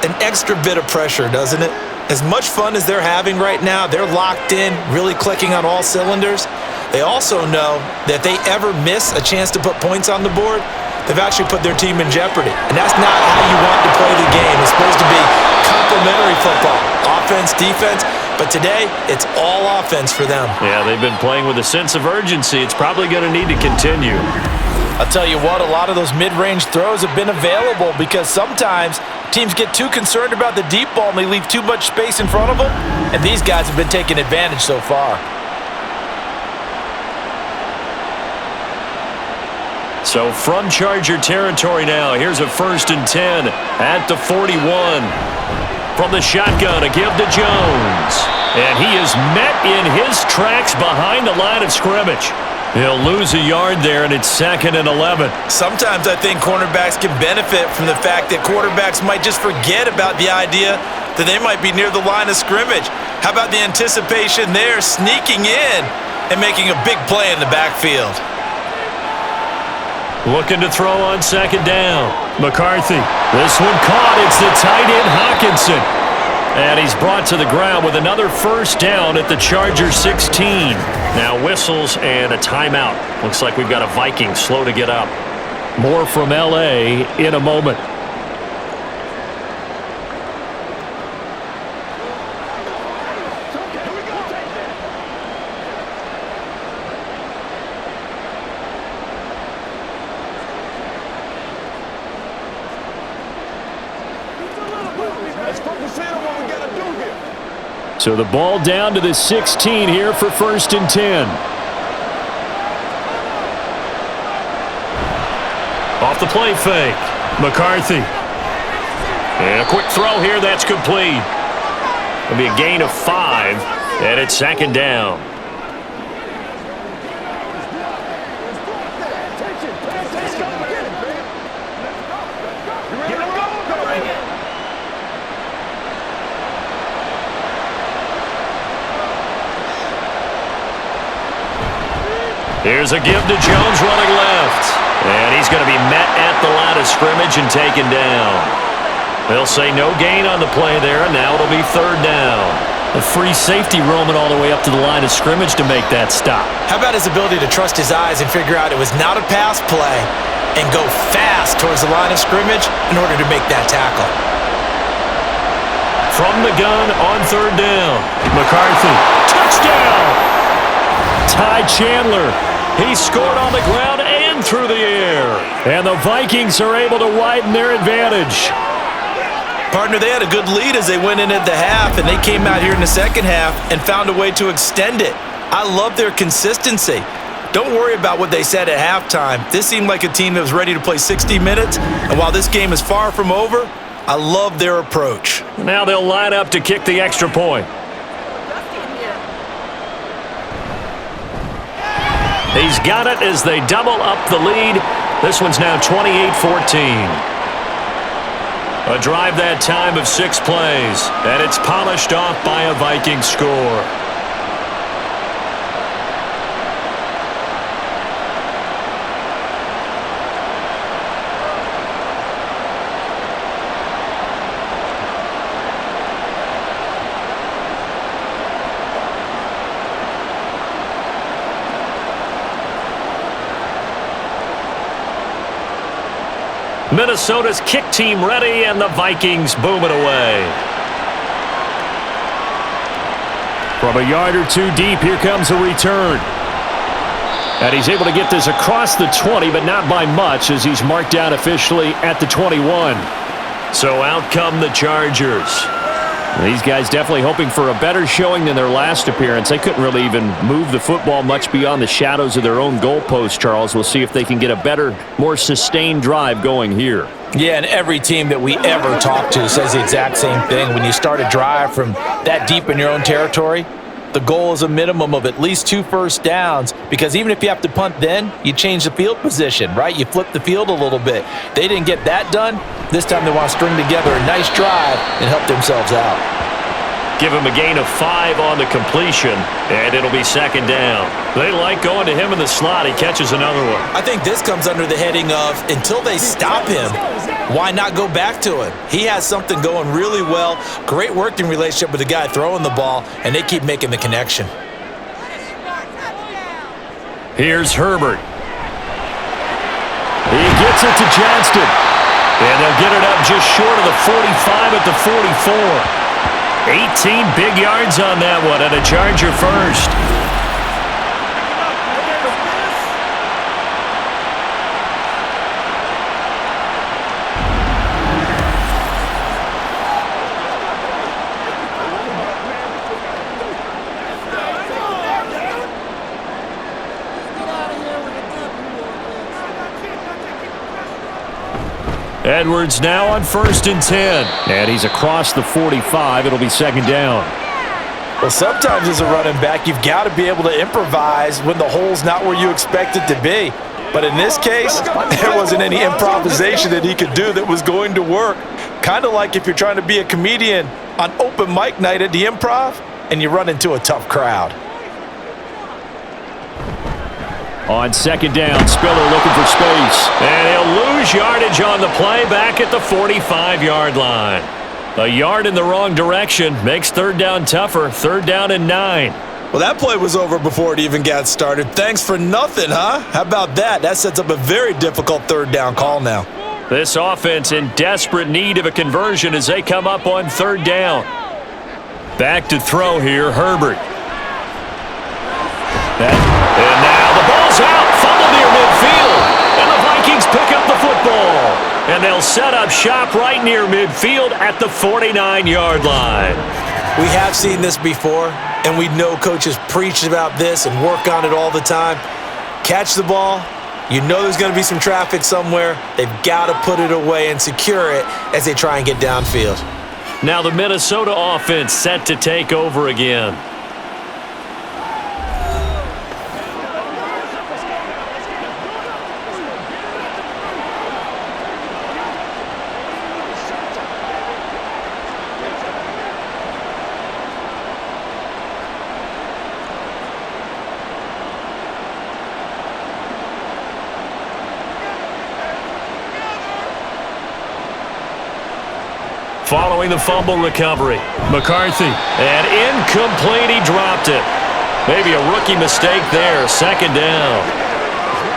an extra bit of pressure, doesn't it? As much fun as they're having right now, they're locked in, really clicking on all cylinders. They also know that if they ever miss a chance to put points on the board, they've actually put their team in jeopardy. And that's not how you want to play the game. It's supposed to be complementary football, offense, defense, but today it's all offense for them. Yeah, they've been playing with a sense of urgency. It's probably going to need to continue. I'll tell you what, a lot of those mid-range throws have been available because sometimes teams get too concerned about the deep ball and they leave too much space in front of them, and these guys have been taking advantage so far. So from Charger territory now, here's a 1st and 10 at the 41. From the shotgun, a give to Jones. And he is met in his tracks behind the line of scrimmage. He'll lose a yard there, and it's 2nd and 11. Sometimes I think cornerbacks can benefit from the fact that quarterbacks might just forget about the idea that they might be near the line of scrimmage. How about the anticipation there, sneaking in and making a big play in the backfield? Looking to throw on 2nd down. McCarthy. This one caught. It's the tight end, Hawkinson. And he's brought to the ground with another 1st down at the Chargers 16. Now whistles and a timeout. Looks like we've got a Viking slow to get up. More from L.A. in a moment. So the ball down to the 16 here for 1st and 10. Off the play fake. McCarthy. And a quick throw here. That's complete. It'll be a gain of 5, and it's 2nd down. Here's a give to Jones running left. And he's going to be met at the line of scrimmage and taken down. They'll say no gain on the play there, and now it'll be 3rd down. A free safety roaming all the way up to the line of scrimmage to make that stop. How about his ability to trust his eyes and figure out it was not a pass play and go fast towards the line of scrimmage in order to make that tackle? From the gun on 3rd down. McCarthy. Touchdown! Ty Chandler. He scored on the ground and through the air. And the Vikings are able to widen their advantage. Partner, they had a good lead as they went into the half, and they came out here in the second half and found a way to extend it. I love their consistency. Don't worry about what they said at halftime. This seemed like a team that was ready to play 60 minutes, and while this game is far from over, I love their approach. Now they'll line up to kick the extra point. He's got it as they double up the lead. This one's now 28-14. A drive that time of 6 plays, and it's polished off by a Viking score. Minnesota's kick team ready, and the Vikings boom it away. From a yard or 2 deep, here comes a return. And he's able to get this across the 20, but not by much, as he's marked down officially at the 21. So out come the Chargers. These guys definitely hoping for a better showing than their last appearance. They couldn't really even move the football much beyond the shadows of their own goalpost, Charles. We'll see if they can get a better, more sustained drive going here. Yeah, and every team that we ever talk to says the exact same thing. When you start a drive from that deep in your own territory, the goal is a minimum of at least 2 first downs, because even if you have to punt then, you change the field position, right? You flip the field a little bit. They didn't get that done. This time they want to string together a nice drive and help themselves out. Give him a gain of 5 on the completion, and it'll be 2nd down. They like going to him in the slot. He catches another one. I think this comes under the heading of, until they stop him, why not go back to him? He has something going really well, great working relationship with the guy throwing the ball, and they keep making the connection. Here's Herbert. He gets it to Johnston, and they'll get it up just short of the 45 at the 44. 18 big yards on that one, and a Charger first. Edwards now on 1st and 10. And he's across the 45. It'll be 2nd down. Well, sometimes as a running back, you've got to be able to improvise when the hole's not where you expect it to be. But in this case, there wasn't any improvisation that he could do that was going to work. Kind of like if you're trying to be a comedian on open mic night at the Improv and you run into a tough crowd. On 2nd down, Spiller looking for space. And he'll lose yardage on the play back at the 45-yard line. A yard in the wrong direction makes 3rd down tougher. 3rd down and 9. Well, that play was over before it even got started. Thanks for nothing, huh? How about that? That sets up a very difficult third down call now. This offense in desperate need of a conversion as they come up on third down. Back to throw here, Herbert. And now the ball's out, fumble near midfield, and the Vikings pick up the football. And they'll set up shop right near midfield at the 49-yard line. We have seen this before, and we know coaches preach about this and work on it all the time. Catch the ball. You know there's going to be some traffic somewhere. They've got to put it away and secure it as they try and get downfield. Now the Minnesota offense set to take over again. Following the fumble recovery, McCarthy. And incomplete, he dropped it. Maybe a rookie mistake there, second down.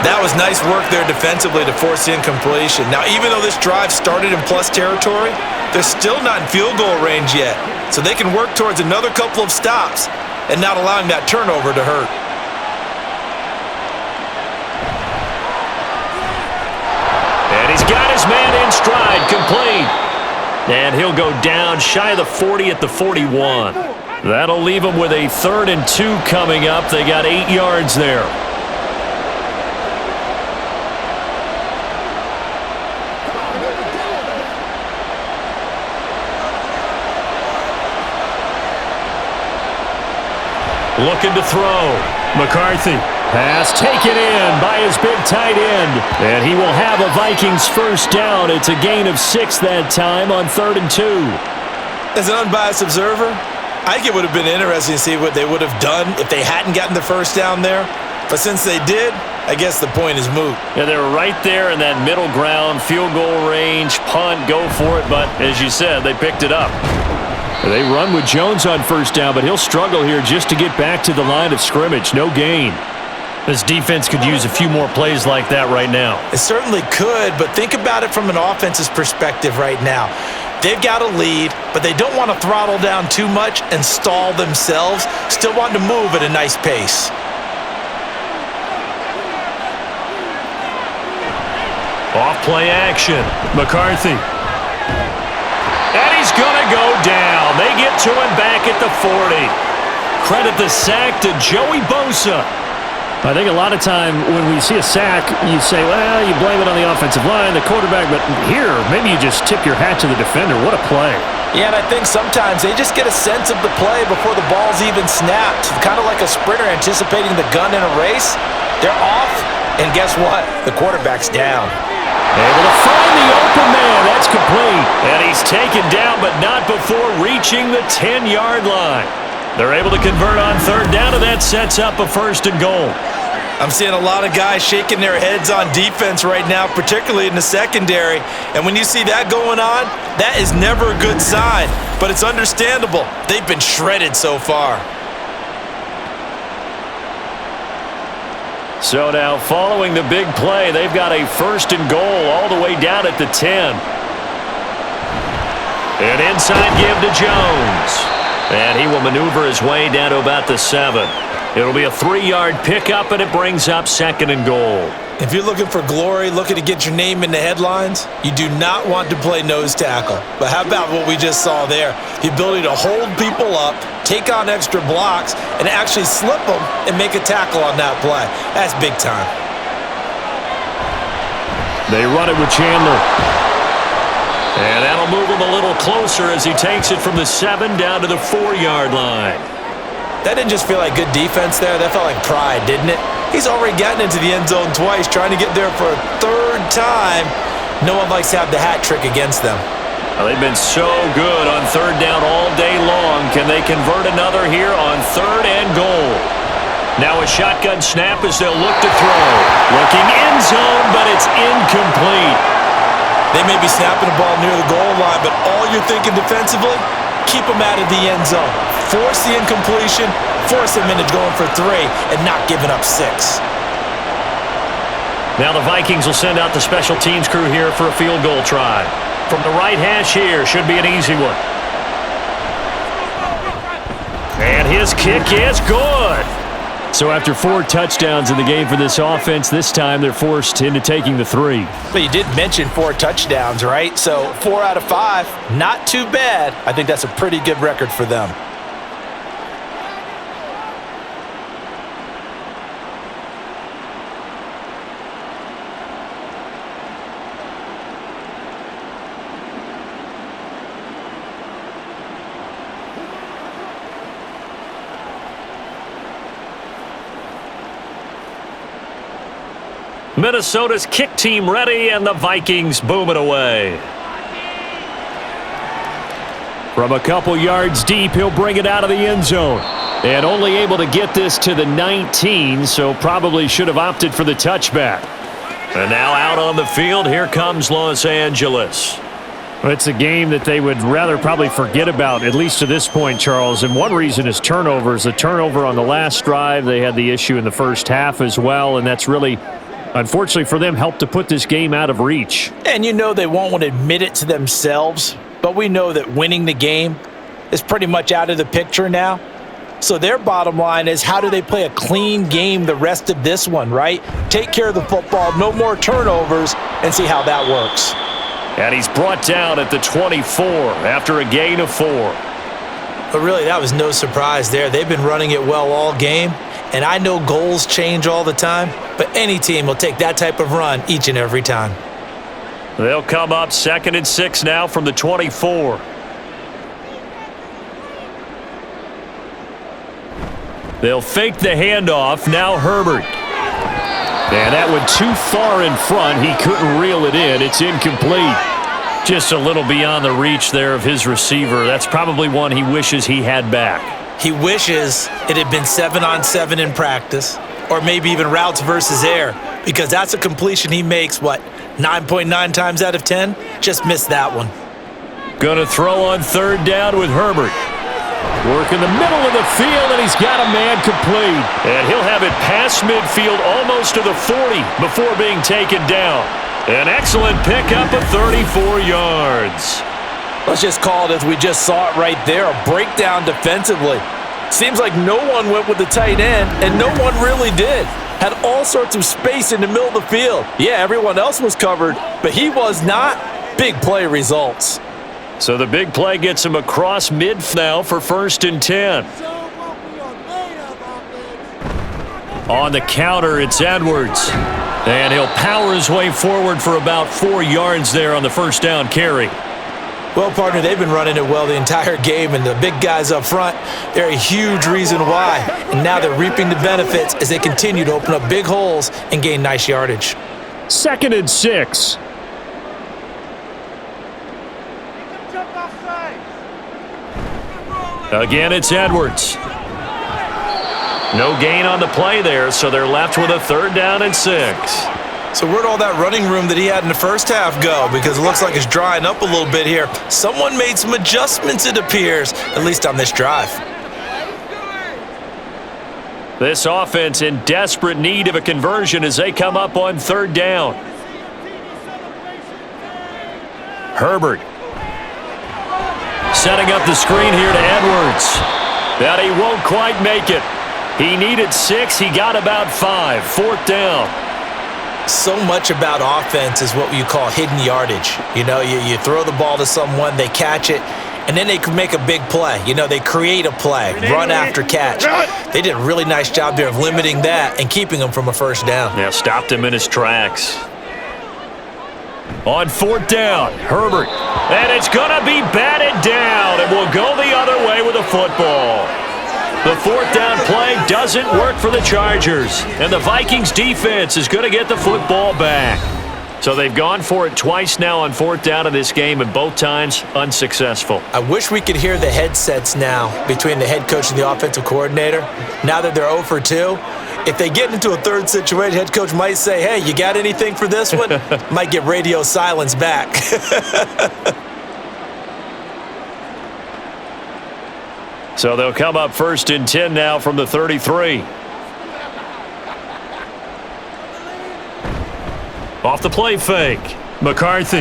That was nice work there defensively to force the incompletion. Now, even though this drive started in plus territory, they're still not in field goal range yet. So they can work towards another couple of stops and not allowing that turnover to hurt. And he's got his man in stride, complete. And he'll go down shy of the 40 at the 41. That'll leave him with a 3rd and 2 coming up. They got 8 yards there. Looking to throw. McCarthy. Pass taken in by his big tight end. And he will have a Vikings first down. It's a gain of 6 that time on 3rd and 2. As an unbiased observer, I think it would have been interesting to see what they would have done if they hadn't gotten the first down there. But since they did, I guess the point is moot. Yeah, they were right there in that middle ground, field goal range, punt, go for it. But as you said, they picked it up. They run with Jones on first down, but he'll struggle here just to get back to the line of scrimmage. No gain. This defense could use a few more plays like that right now. It certainly could, but think about it from an offense's perspective right now. They've got a lead, but they don't want to throttle down too much and stall themselves. Still want to move at a nice pace. Off play action. McCarthy. And he's going to go down. They get to him back at the 40. Credit the sack to Joey Bosa. I think a lot of time when we see a sack, you say, well, you blame it on the offensive line, the quarterback, but here, maybe you just tip your hat to the defender. What a play. Yeah, and I think sometimes they just get a sense of the play before the ball's even snapped. Kind of like a sprinter anticipating the gun in a race. They're off, and guess what? The quarterback's down. Able to find the open man. That's complete. And he's taken down, but not before reaching the 10-yard line. They're able to convert on third down, and that sets up a 1st and goal. I'm seeing a lot of guys shaking their heads on defense right now, particularly in the secondary. And when you see that going on, that is never a good sign. But it's understandable. They've been shredded so far. So now, following the big play, they've got a 1st and goal all the way down at the 10. An inside give to Jones. And he will maneuver his way down to about the 7. It'll be a 3-yard pickup, and it brings up 2nd and goal. If you're looking for glory, looking to get your name in the headlines, you do not want to play nose tackle. But how about what we just saw there? The ability to hold people up, take on extra blocks, and actually slip them and make a tackle on that play. That's big time. They run it with Chandler. And that'll move him a little closer as he takes it from the 7 down to the 4-yard line. That didn't just feel like good defense there. That felt like pride, didn't it? He's already gotten into the end zone twice, trying to get there for a 3rd time. No one likes to have the hat trick against them. Well, they've been so good on 3rd down all day long. Can they convert another here on 3rd and goal? Now a shotgun snap as they'll look to throw. Looking end zone, but it's incomplete. They may be snapping the ball near the goal line, but all you're thinking defensively, keep them out of the end zone. Force the incompletion, force them into going for 3 and not giving up 6. Now the Vikings will send out the special teams crew here for a field goal try. From the right hash here, should be an easy one. And his kick is good. So after 4 touchdowns in the game for this offense, this time they're forced into taking the 3. But you did mention 4 touchdowns, right? So 4 out of 5, not too bad. I think that's a pretty good record for them. Minnesota's kick team ready, and the Vikings boom it away. From a couple yards deep, he'll bring it out of the end zone. And only able to get this to the 19, so probably should have opted for the touchback. And now out on the field, here comes Los Angeles. Well, it's a game that they would rather probably forget about, at least to this point, Charles. And one reason is turnovers. A turnover on the last drive. They had the issue in the first half as well, and that's really, unfortunately for them, helped to put this game out of reach. And you know they won't want to admit it to themselves, but we know that winning the game is pretty much out of the picture now. So their bottom line is, how do they play a clean game the rest of this one, right? Take care of the football, no more turnovers, and see how that works. And he's brought down at the 24 after a gain of 4. But really, that was no surprise there. They've been running it well all game. And I know goals change all the time, but any team will take that type of run each and every time. They'll come up 2nd and 6 now from the 24. They'll fake the handoff. Now Herbert. And that went too far in front. He couldn't reel it in. It's incomplete. Just a little beyond the reach there of his receiver. That's probably one he wishes he had back. He wishes it had been 7-on-7 in practice, or maybe even routes versus air, because that's a completion he makes, 9.9 times out of 10? Just missed that one. Gonna throw on 3rd down with Herbert. Work in the middle of the field, and he's got a man complete. And he'll have it past midfield almost to the 40 before being taken down. An excellent pickup of 34 yards. Let's just call it as we just saw it right there, a breakdown defensively. Seems like no one went with the tight end, and no one really did. Had all sorts of space in the middle of the field. Yeah, everyone else was covered, but he was not. Big play results. So the big play gets him across mid now for 1st and 10. On the counter, it's Edwards. And he'll power his way forward for about 4 yards there on the 1st down carry. Well, partner, they've been running it well the entire game, and the big guys up front, they're a huge reason why. And now they're reaping the benefits as they continue to open up big holes and gain nice yardage. 2nd and 6. Again, it's Edwards. No gain on the play there, so they're left with a 3rd down and 6. So where'd all that running room that he had in the first half go? Because it looks like it's drying up a little bit here. Someone made some adjustments, it appears, at least on this drive. This offense in desperate need of a conversion as they come up on 3rd down. Herbert. Setting up the screen here to Edwards. That he won't quite make it. He needed 6. He got about 5. 4th down. So much about offense is what you call hidden yardage. You know, you throw the ball to someone, they catch it, and then they can make a big play. You know, they create a play, run after catch. They did a really nice job there of limiting that and keeping him from a 1st down. Yeah, stopped him in his tracks. On 4th down, Herbert. And it's going to be batted down, and we'll go the other way with the football. The 4th down play doesn't work for the Chargers, and the Vikings defense is going to get the football back. So they've gone for it twice now on 4th down in this game, and both times unsuccessful. I wish we could hear the headsets now between the head coach and the offensive coordinator. Now that they're 0 for 2, if they get into a 3rd situation, head coach might say, hey, you got anything for this one? Might get radio silence back. So they'll come up 1st and 10 now from the 33. Off the play fake. McCarthy.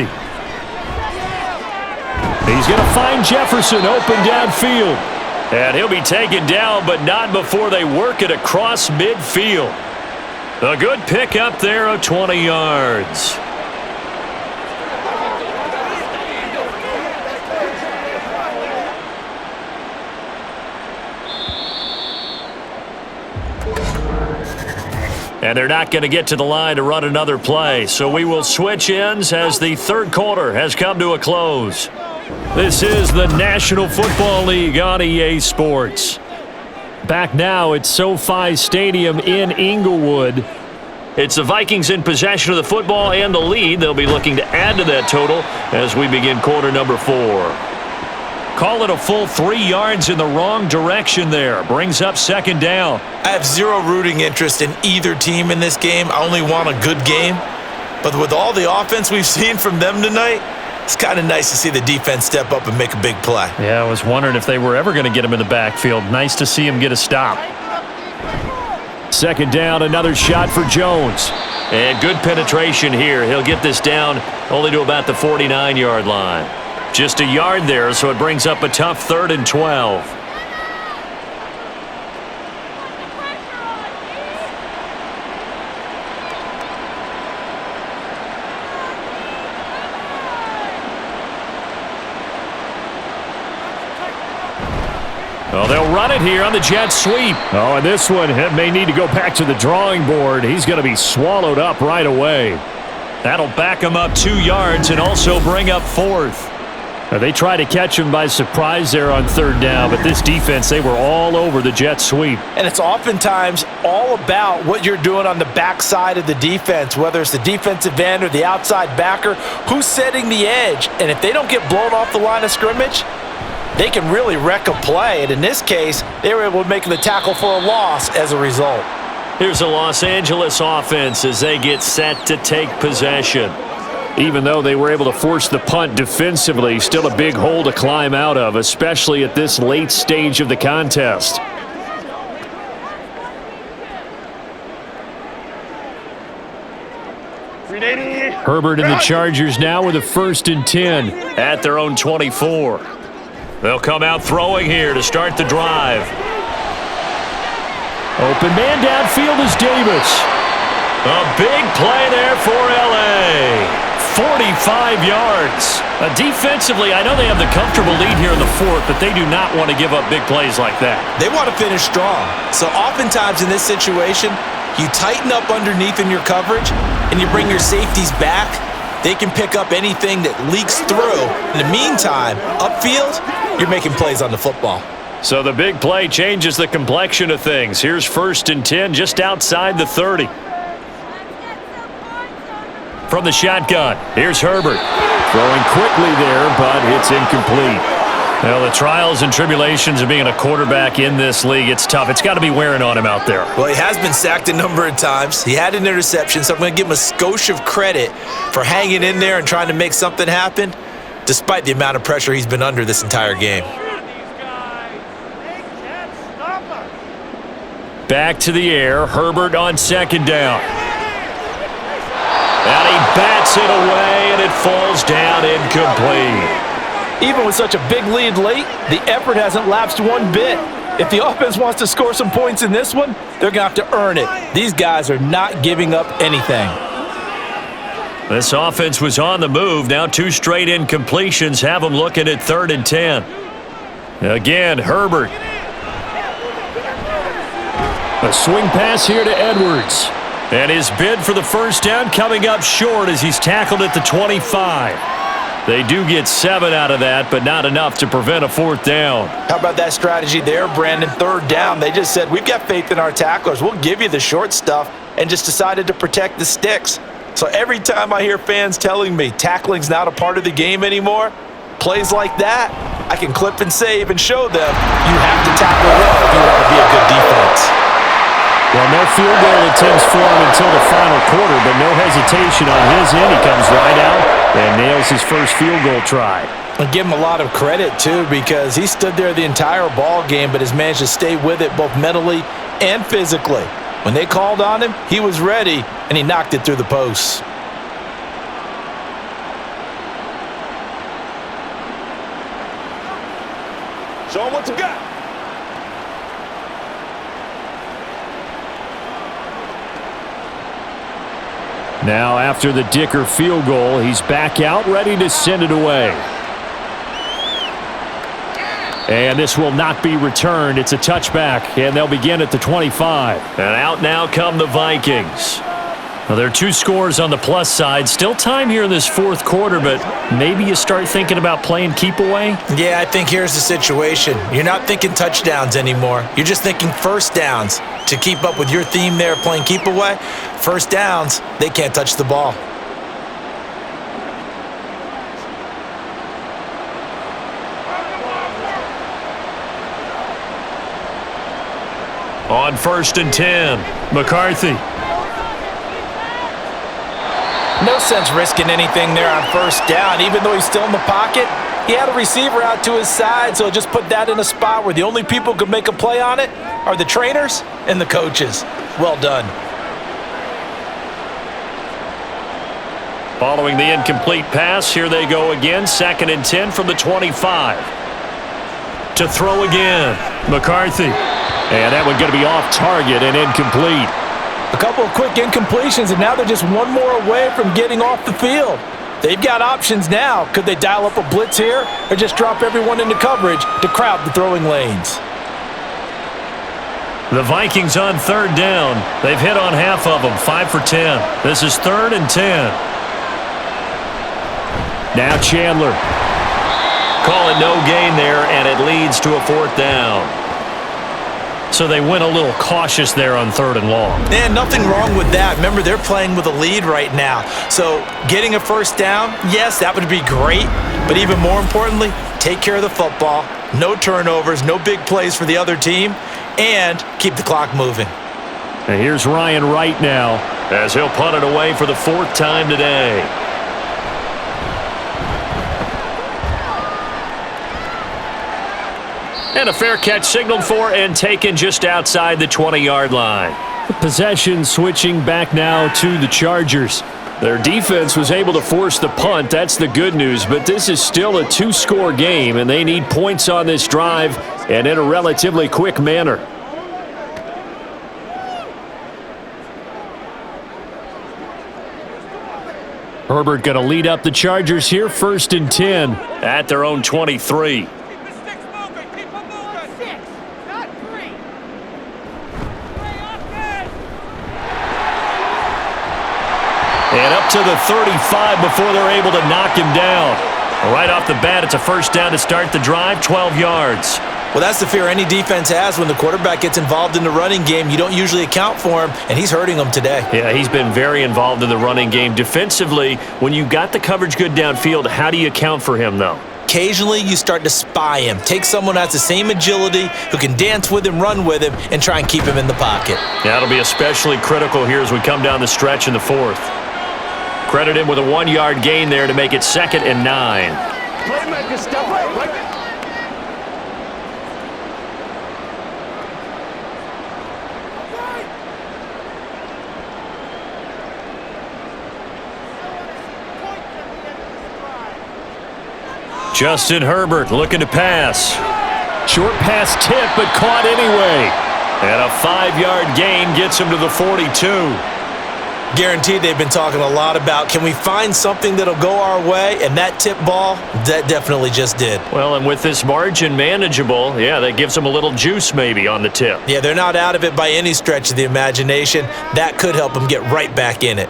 He's going to find Jefferson open downfield. And he'll be taken down, but not before they work it across midfield. A good pick up there of 20 yards. And they're not going to get to the line to run another play. So we will switch ends as the third quarter has come to a close. This is the National Football League on EA Sports. Back now at SoFi Stadium in Inglewood. It's the Vikings in possession of the football and the lead. They'll be looking to add to that total as we begin quarter number 4. Call it a full 3 yards in the wrong direction there. Brings up 2nd down. I have zero rooting interest in either team in this game. I only want a good game. But with all the offense we've seen from them tonight, it's kind of nice to see the defense step up and make a big play. Yeah, I was wondering if they were ever going to get him in the backfield. Nice to see him get a stop. 2nd down, another shot for Jones. And good penetration here. He'll get this down only to about the 49-yard line. Just a yard there, so it brings up a tough 3rd and 12. Well, they'll run it here on the jet sweep. Oh, and this one may need to go back to the drawing board. He's going to be swallowed up right away. That'll back him up 2 yards and also bring up 4th. They tried to catch him by surprise there on 3rd down, but this defense, they were all over the jet sweep. And it's oftentimes all about what you're doing on the backside of the defense, whether it's the defensive end or the outside backer, who's setting the edge. And if they don't get blown off the line of scrimmage, they can really wreck a play. And in this case, they were able to make the tackle for a loss as a result. Here's a Los Angeles offense as they get set to take possession. Even though they were able to force the punt defensively, still a big hole to climb out of, especially at this late stage of the contest. Herbert and the Chargers now with a 1st and 10 at their own 24. They'll come out throwing here to start the drive. Open man downfield is Davis. A big play there for L.A. 45 yards. Defensively, I know they have the comfortable lead here in the 4th, but they do not want to give up big plays like that. They want to finish strong. So oftentimes in this situation, you tighten up underneath in your coverage and you bring your safeties back. They can pick up anything that leaks through. In the meantime, upfield, you're making plays on the football. So the big play changes the complexion of things. Here's 1st and 10 just outside the 30. From the shotgun, here's Herbert. Throwing quickly there, but it's incomplete. Well, the trials and tribulations of being a quarterback in this league, it's tough. It's got to be wearing on him out there. Well, he has been sacked a number of times. He had an interception, so I'm going to give him a skosh of credit for hanging in there and trying to make something happen, despite the amount of pressure he's been under this entire game. Back to the air, Herbert on 2nd down. And he bats it away, and it falls down incomplete. Even with such a big lead late, the effort hasn't lapsed one bit. If the offense wants to score some points in this one, they're going to have to earn it. These guys are not giving up anything. This offense was on the move. Now 2 straight incompletions have them looking at 3rd and 10. Again, Herbert. A swing pass here to Edwards. And his bid for the 1st down coming up short as he's tackled at the 25. They do get 7 out of that, but not enough to prevent a 4th down. How about that strategy there, Brandon? 3rd down, they just said, we've got faith in our tacklers. We'll give you the short stuff, and just decided to protect the sticks. So every time I hear fans telling me tackling's not a part of the game anymore, plays like that, I can clip and save and show them you have to tackle well if you want to be a good defense. Well, no field goal attempts for him until the final quarter, but no hesitation on his end. He comes right out and nails his first field goal try. And give him a lot of credit, too, because he stood there the entire ball game but has managed to stay with it both mentally and physically. When they called on him, he was ready, and he knocked it through the posts. Show him what you got. Now, after the Dicker field goal, he's back out, ready to send it away. And this will not be returned. It's a touchback, and they'll begin at the 25. And out now come the Vikings. Well, there are 2 scores on the plus side. Still time here in this fourth quarter, but maybe you start thinking about playing keep away? Yeah, I think here's the situation. You're not thinking touchdowns anymore. You're just thinking first downs. To keep up with your theme there, playing keep away, first downs, they can't touch the ball. On 1st and 10, McCarthy. No sense risking anything there on first down. Even though he's still in the pocket, he had a receiver out to his side, so just put that in a spot where the only people who could make a play on it are the trainers and the coaches. Well done. Following the incomplete pass, here they go again. 2nd and 10 from the 25. To throw again, McCarthy. And that one going to be off target and incomplete. A couple of quick incompletions, and now they're just one more away from getting off the field. They've got options now. Could they dial up a blitz here or just drop everyone into coverage to crowd the throwing lanes? The Vikings on 3rd down. They've hit on half of them, 5 for 10. This is 3rd and 10. Now Chandler. Call it no gain there, and it leads to a 4th down. So they went a little cautious there on 3rd and long. And nothing wrong with that. Remember, they're playing with a lead right now. So getting a first down, yes, that would be great. But even more importantly, take care of the football. No turnovers, no big plays for the other team, and keep the clock moving. And here's Ryan Wright now as he'll punt it away for the 4th time today. And a fair catch signaled for and taken just outside the 20-yard line. Possession switching back now to the Chargers. Their defense was able to force the punt. That's the good news, but this is still a 2-score game, and they need points on this drive and in a relatively quick manner. Herbert going to lead up the Chargers here, 1st and 10 at their own 23. And up to the 35 before they're able to knock him down. Right off the bat, it's a 1st down to start the drive, 12 yards. Well, that's the fear any defense has when the quarterback gets involved in the running game. You don't usually account for him, and he's hurting them today. Yeah, he's been very involved in the running game. Defensively, when you got the coverage good downfield, how do you account for him, though? Occasionally, you start to spy him. Take someone who has the same agility, who can dance with him, run with him, and try and keep him in the pocket. That'll be especially critical here as we come down the stretch in the 4th. Credit him with a 1-yard gain there to make it 2nd and 9. Playmaker, step up. Justin Herbert looking to pass. Short pass tip, but caught anyway. And a 5-yard gain gets him to the 42. Guaranteed they've been talking a lot about, can we find something that'll go our way? And that tip ball, that definitely just did. Well, and with this margin manageable, yeah, that gives them a little juice maybe on the tip. Yeah, they're not out of it by any stretch of the imagination. That could help them get right back in it.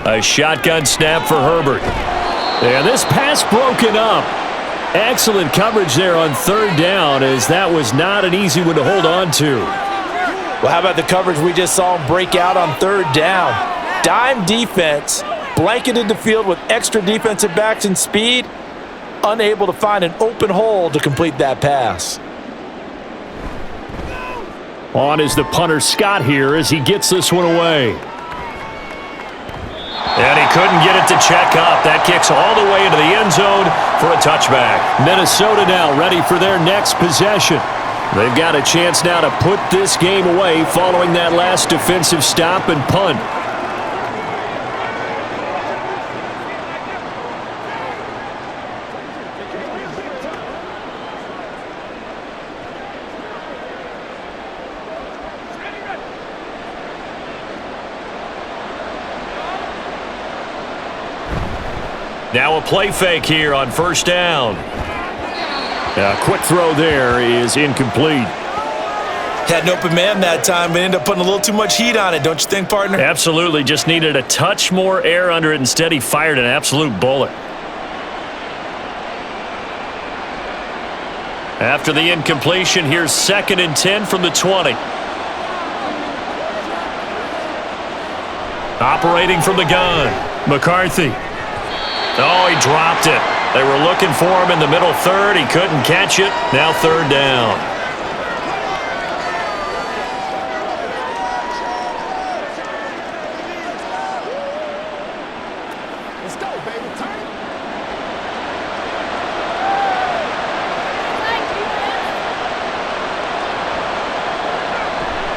A shotgun snap for Herbert. And this pass broken up. Excellent coverage there on 3rd down, as that was not an easy one to hold on to. Well, how about the coverage we just saw him break out on 3rd down? Dime defense, blanketed the field with extra defensive backs and speed, unable to find an open hole to complete that pass. On is the punter Scott here as he gets this one away. And he couldn't get it to check up. That kicks all the way into the end zone for a touchback. Minnesota now ready for their next possession. They've got a chance now to put this game away following that last defensive stop and punt. Now a play fake here on first down. A quick throw there is incomplete. Had an open man that time, but ended up putting a little too much heat on it, don't you think, partner? Absolutely. Just needed a touch more air under it. Instead, he fired an absolute bullet. After the incompletion, here's 2nd and 10 from the 20. Operating from the gun, McCarthy. Oh, he dropped it. They were looking for him in the middle third. He couldn't catch it. Now 3rd down. Let's go, baby. Turn it.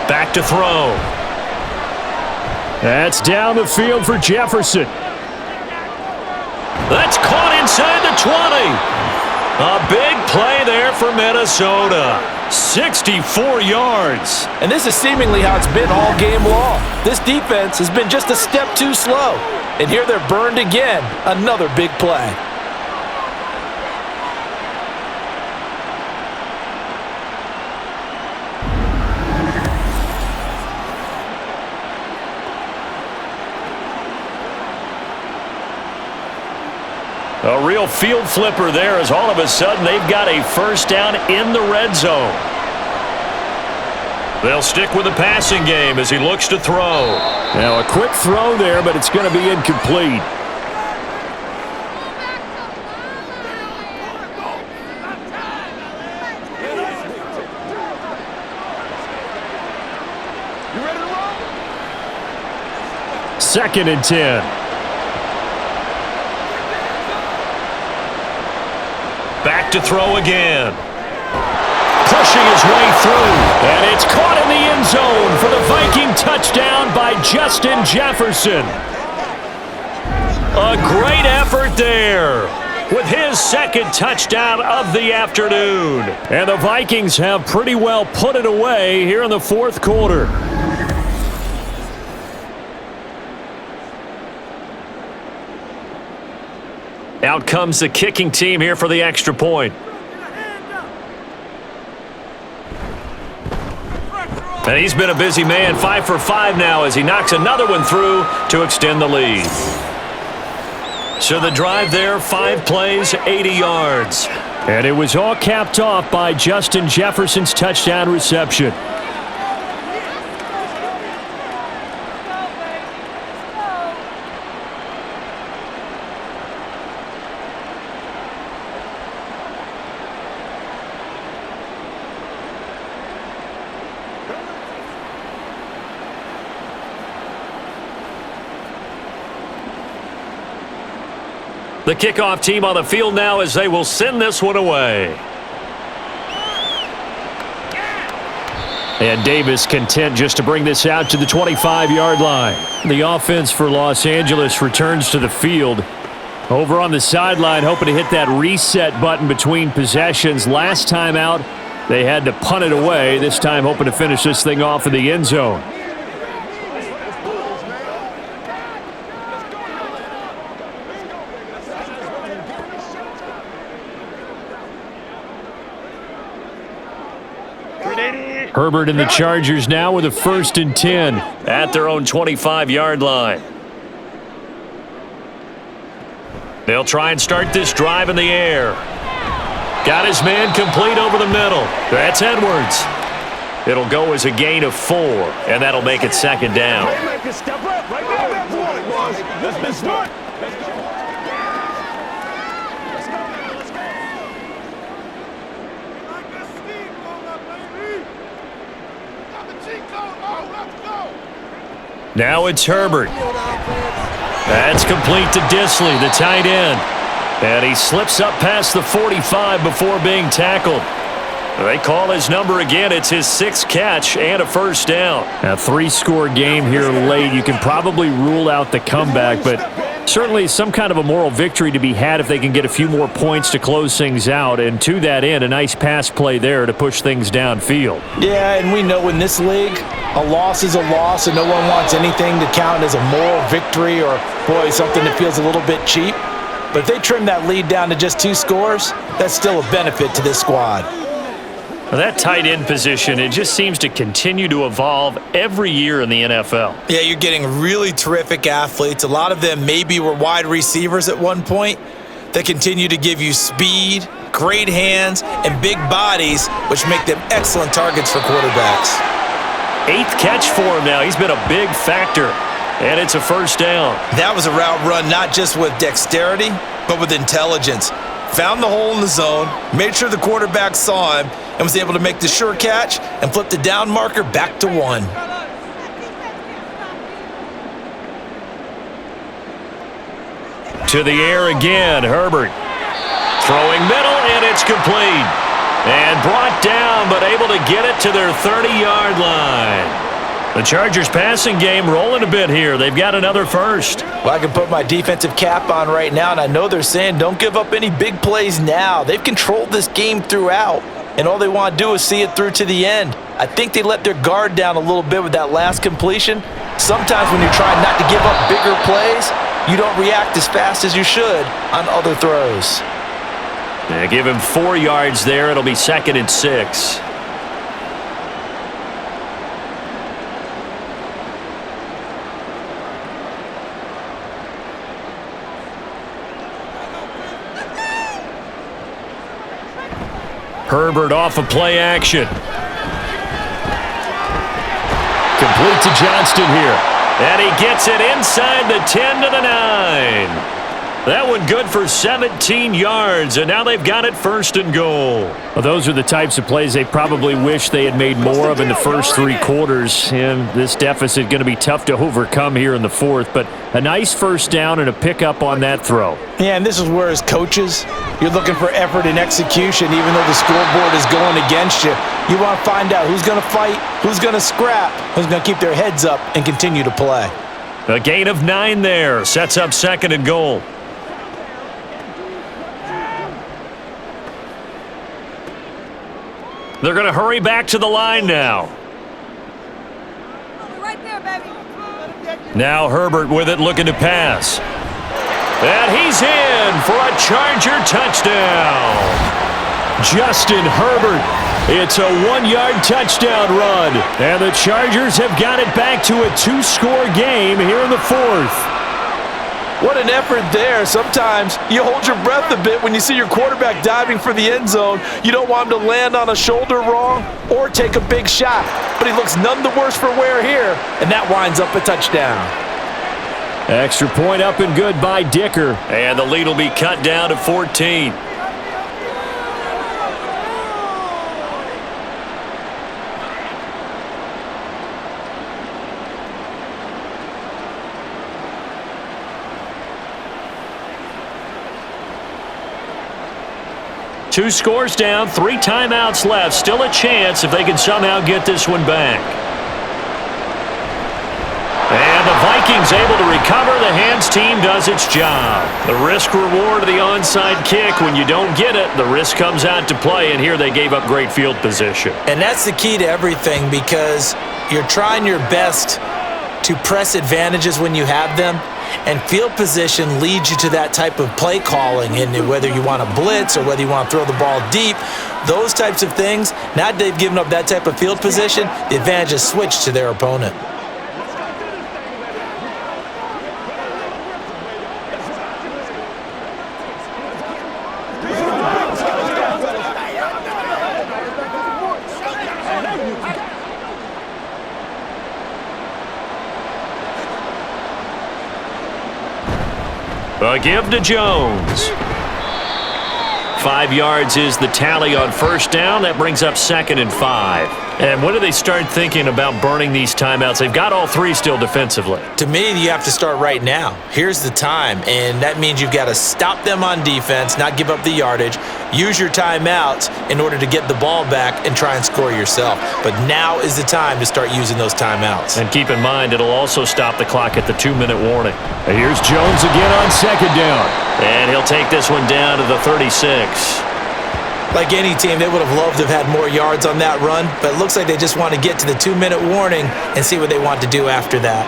Back to throw. That's down the field for Jefferson. That's caught inside the 20. A big play there for Minnesota. 64 yards. And this is seemingly how it's been all game long. This defense has been just a step too slow. And here they're burned again. Another big play. A real field flipper there as all of a sudden they've got a first down in the red zone. They'll stick with the passing game as he looks to throw. Now a quick throw there, but it's going to be incomplete. You ready to roll? 2nd and 10. Back to throw again. Pushing his way through. And it's caught in the end zone for the Viking touchdown by Justin Jefferson. A great effort there with his 2nd touchdown of the afternoon. And the Vikings have pretty well put it away here in the 4th quarter. Out comes the kicking team here for the extra point. And he's been a busy man, 5 for 5 now as he knocks another one through to extend the lead. So the drive there, 5 plays, 80 yards. And it was all capped off by Justin Jefferson's touchdown reception. The kickoff team on the field now as they will send this one away. And Davis content just to bring this out to the 25-yard line. The offense for Los Angeles returns to the field. Over on the sideline, hoping to hit that reset button between possessions. Last time out, they had to punt it away. This time hoping to finish this thing off in the end zone. Herbert and the Chargers now with a 1st and 10. At their own 25-yard line. They'll try and start this drive in the air. Got his man complete over the middle. That's Edwards. It'll go as a gain of 4, and that'll make it 2nd down. Step up right there. That's what it was. Let's be smart. Now it's Herbert. That's complete to Disley, the tight end. And he slips up past the 45 before being tackled. They call his number again. It's his 6th catch and a first down. A 3-score game here late. You can probably rule out the comeback, but certainly some kind of a moral victory to be had if they can get a few more points to close things out. And to that end, a nice pass play there to push things downfield. Yeah, and we know in this league, a loss is a loss, and no one wants anything to count as a moral victory or, boy, something that feels a little bit cheap. But if they trim that lead down to just 2 scores, that's still a benefit to this squad. Well, that tight end position, it just seems to continue to evolve every year in the NFL. Yeah, you're getting really terrific athletes. A lot of them maybe were wide receivers at one point. They continue to give you speed, great hands, and big bodies, which make them excellent targets for quarterbacks. 8th catch for him now. He's been a big factor, and it's a first down. That was a route run not just with dexterity, but with intelligence. Found the hole in the zone, made sure the quarterback saw him, and was able to make the sure catch and flip the down marker back to 1. To the air again, Herbert. Throwing middle, and it's complete. And brought down, but able to get it to their 30-yard line. The Chargers passing game rolling a bit here. They've got another first. Well, I can put my defensive cap on right now, and I know they're saying don't give up any big plays now. They've controlled this game throughout, and all they want to do is see it through to the end. I think they let their guard down a little bit with that last completion. Sometimes when you're trying not to give up bigger plays, you don't react as fast as you should on other throws. Yeah, give him 4 yards there. It'll be 2nd and 6. Herbert off of play action. Complete to Johnston here. And he gets it inside the 10 to the 9. That one good for 17 yards, and now they've got it 1st and goal. Well, those are the types of plays they probably wish they had made more of in the first 3 quarters, and this deficit going to be tough to overcome here in the 4th, but a nice first down and a pickup on that throw. Yeah, and this is where as coaches, you're looking for effort and execution, even though the scoreboard is going against you. You want to find out who's going to fight, who's going to scrap, who's going to keep their heads up and continue to play. A gain of 9 there, sets up 2nd and goal. They're going to hurry back to the line now. Right there, baby. Now Herbert with it, looking to pass. And he's in for a Charger touchdown. Justin Herbert. It's a 1-yard touchdown run. And the Chargers have got it back to a 2-score game here in the 4th. What an effort there. Sometimes you hold your breath a bit when you see your quarterback diving for the end zone. You don't want him to land on a shoulder wrong or take a big shot. But he looks none the worse for wear here, and that winds up a touchdown. Extra point up and good by Dicker. And the lead will be cut down to 14. Two scores down, 3 timeouts left. Still a chance if they can somehow get this one back. And the Vikings able to recover. The hands team does its job. The risk reward of the onside kick. When you don't get it, the risk comes out to play, and here they gave up great field position. And that's the key to everything, because you're trying your best to press advantages when you have them, and field position leads you to that type of play calling, and whether you want to blitz or whether you want to throw the ball deep, those types of things. Now they've given up that type of field position, the advantage is switched to their opponent. A give to Jones. 5 yards is the tally on first down. That brings up 2nd and 5. And when do they start thinking about burning these timeouts? They've got all 3 still defensively. To me, you have to start right now. Here's the time, and that means you've got to stop them on defense, not give up the yardage, use your timeouts in order to get the ball back and try and score yourself. But now is the time to start using those timeouts. And keep in mind, it'll also stop the clock at the 2-minute warning. And here's Jones again on 2nd down. And he'll take this one down to the 36. Like any team, they would have loved to have had more yards on that run, but it looks like they just want to get to the 2-minute warning and see what they want to do after that.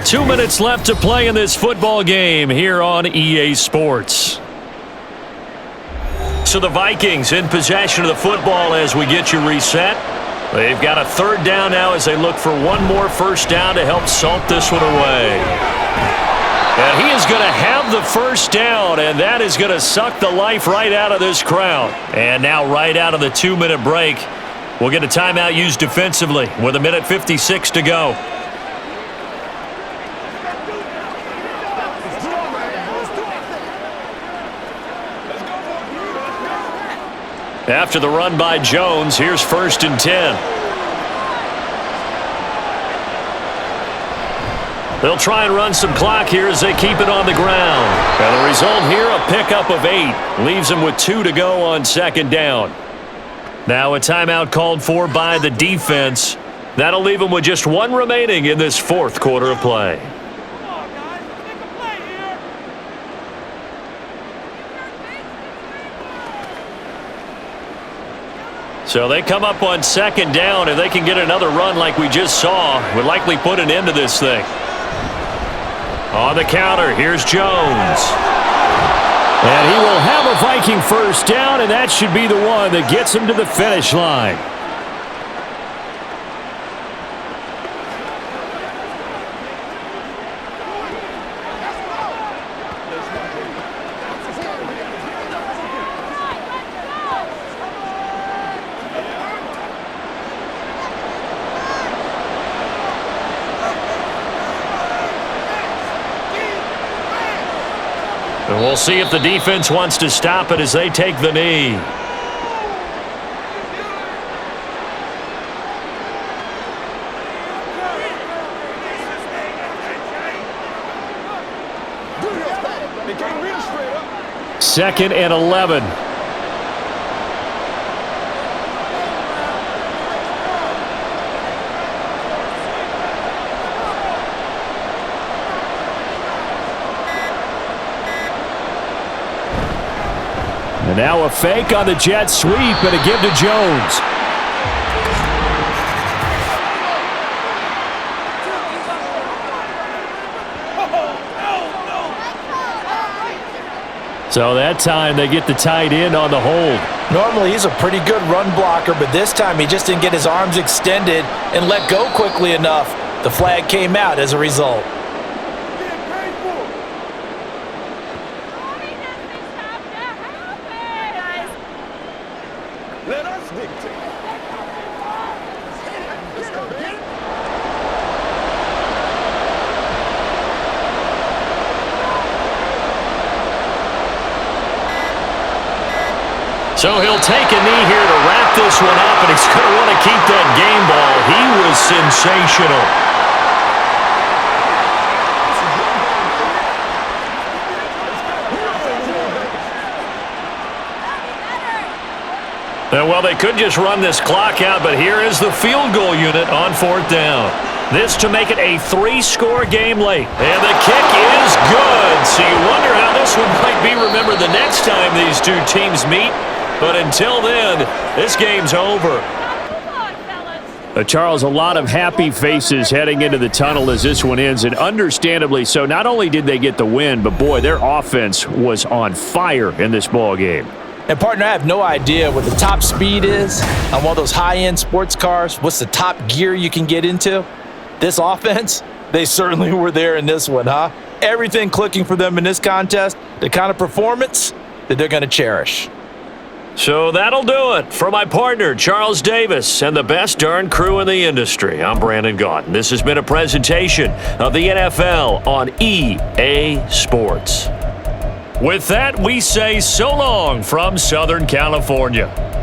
2 minutes left to play in this football game here on EA Sports. So the Vikings in possession of the football as we get you reset. They've got a 3rd down now as they look for one more first down to help salt this one away. And he is going to have the first down, and that is going to suck the life right out of this crowd. And now right out of the 2-minute break, we'll get a timeout used defensively with 1:56 to go. After the run by Jones, here's 1st and 10. They'll try and run some clock here as they keep it on the ground. And the result here, a pickup of 8. Leaves them with 2 to go on 2nd down. Now a timeout called for by the defense. That'll leave them with just 1 remaining in this 4th quarter of play. So they come up on 2nd down. If they can get another run like we just saw, would likely put an end to this thing. On the counter, here's Jones. And he will have a Viking first down, and that should be the one that gets him to the finish line. And we'll see if the defense wants to stop it as they take the knee. Second and 11. And now a fake on the jet sweep and a give to Jones. So that time they get the tight end on the hold. Normally he's a pretty good run blocker, but this time he just didn't get his arms extended and let go quickly enough. The flag came out as a result. So he'll take a knee here to wrap this one up, and he's going to want to keep that game ball. He was sensational. Well, they could just run this clock out, but here is the field goal unit on 4th down. This to make it a 3-score game late. And the kick is good. So you wonder how this one might be remembered the next time these two teams meet. But until then, this game's over. Charles, a lot of happy faces heading into the tunnel as this one ends, and understandably so. Not only did they get the win, but boy, their offense was on fire in this ball game. And partner, I have no idea what the top speed is on one of those high-end sports cars. What's the top gear you can get into? This offense, they certainly were there in this one, huh? Everything clicking for them in this contest, the kind of performance that they're going to cherish. So that'll do it for my partner, Charles Davis, and the best darn crew in the industry. I'm Brandon Gaudin. This has been a presentation of the NFL on EA Sports. With that, we say so long from Southern California.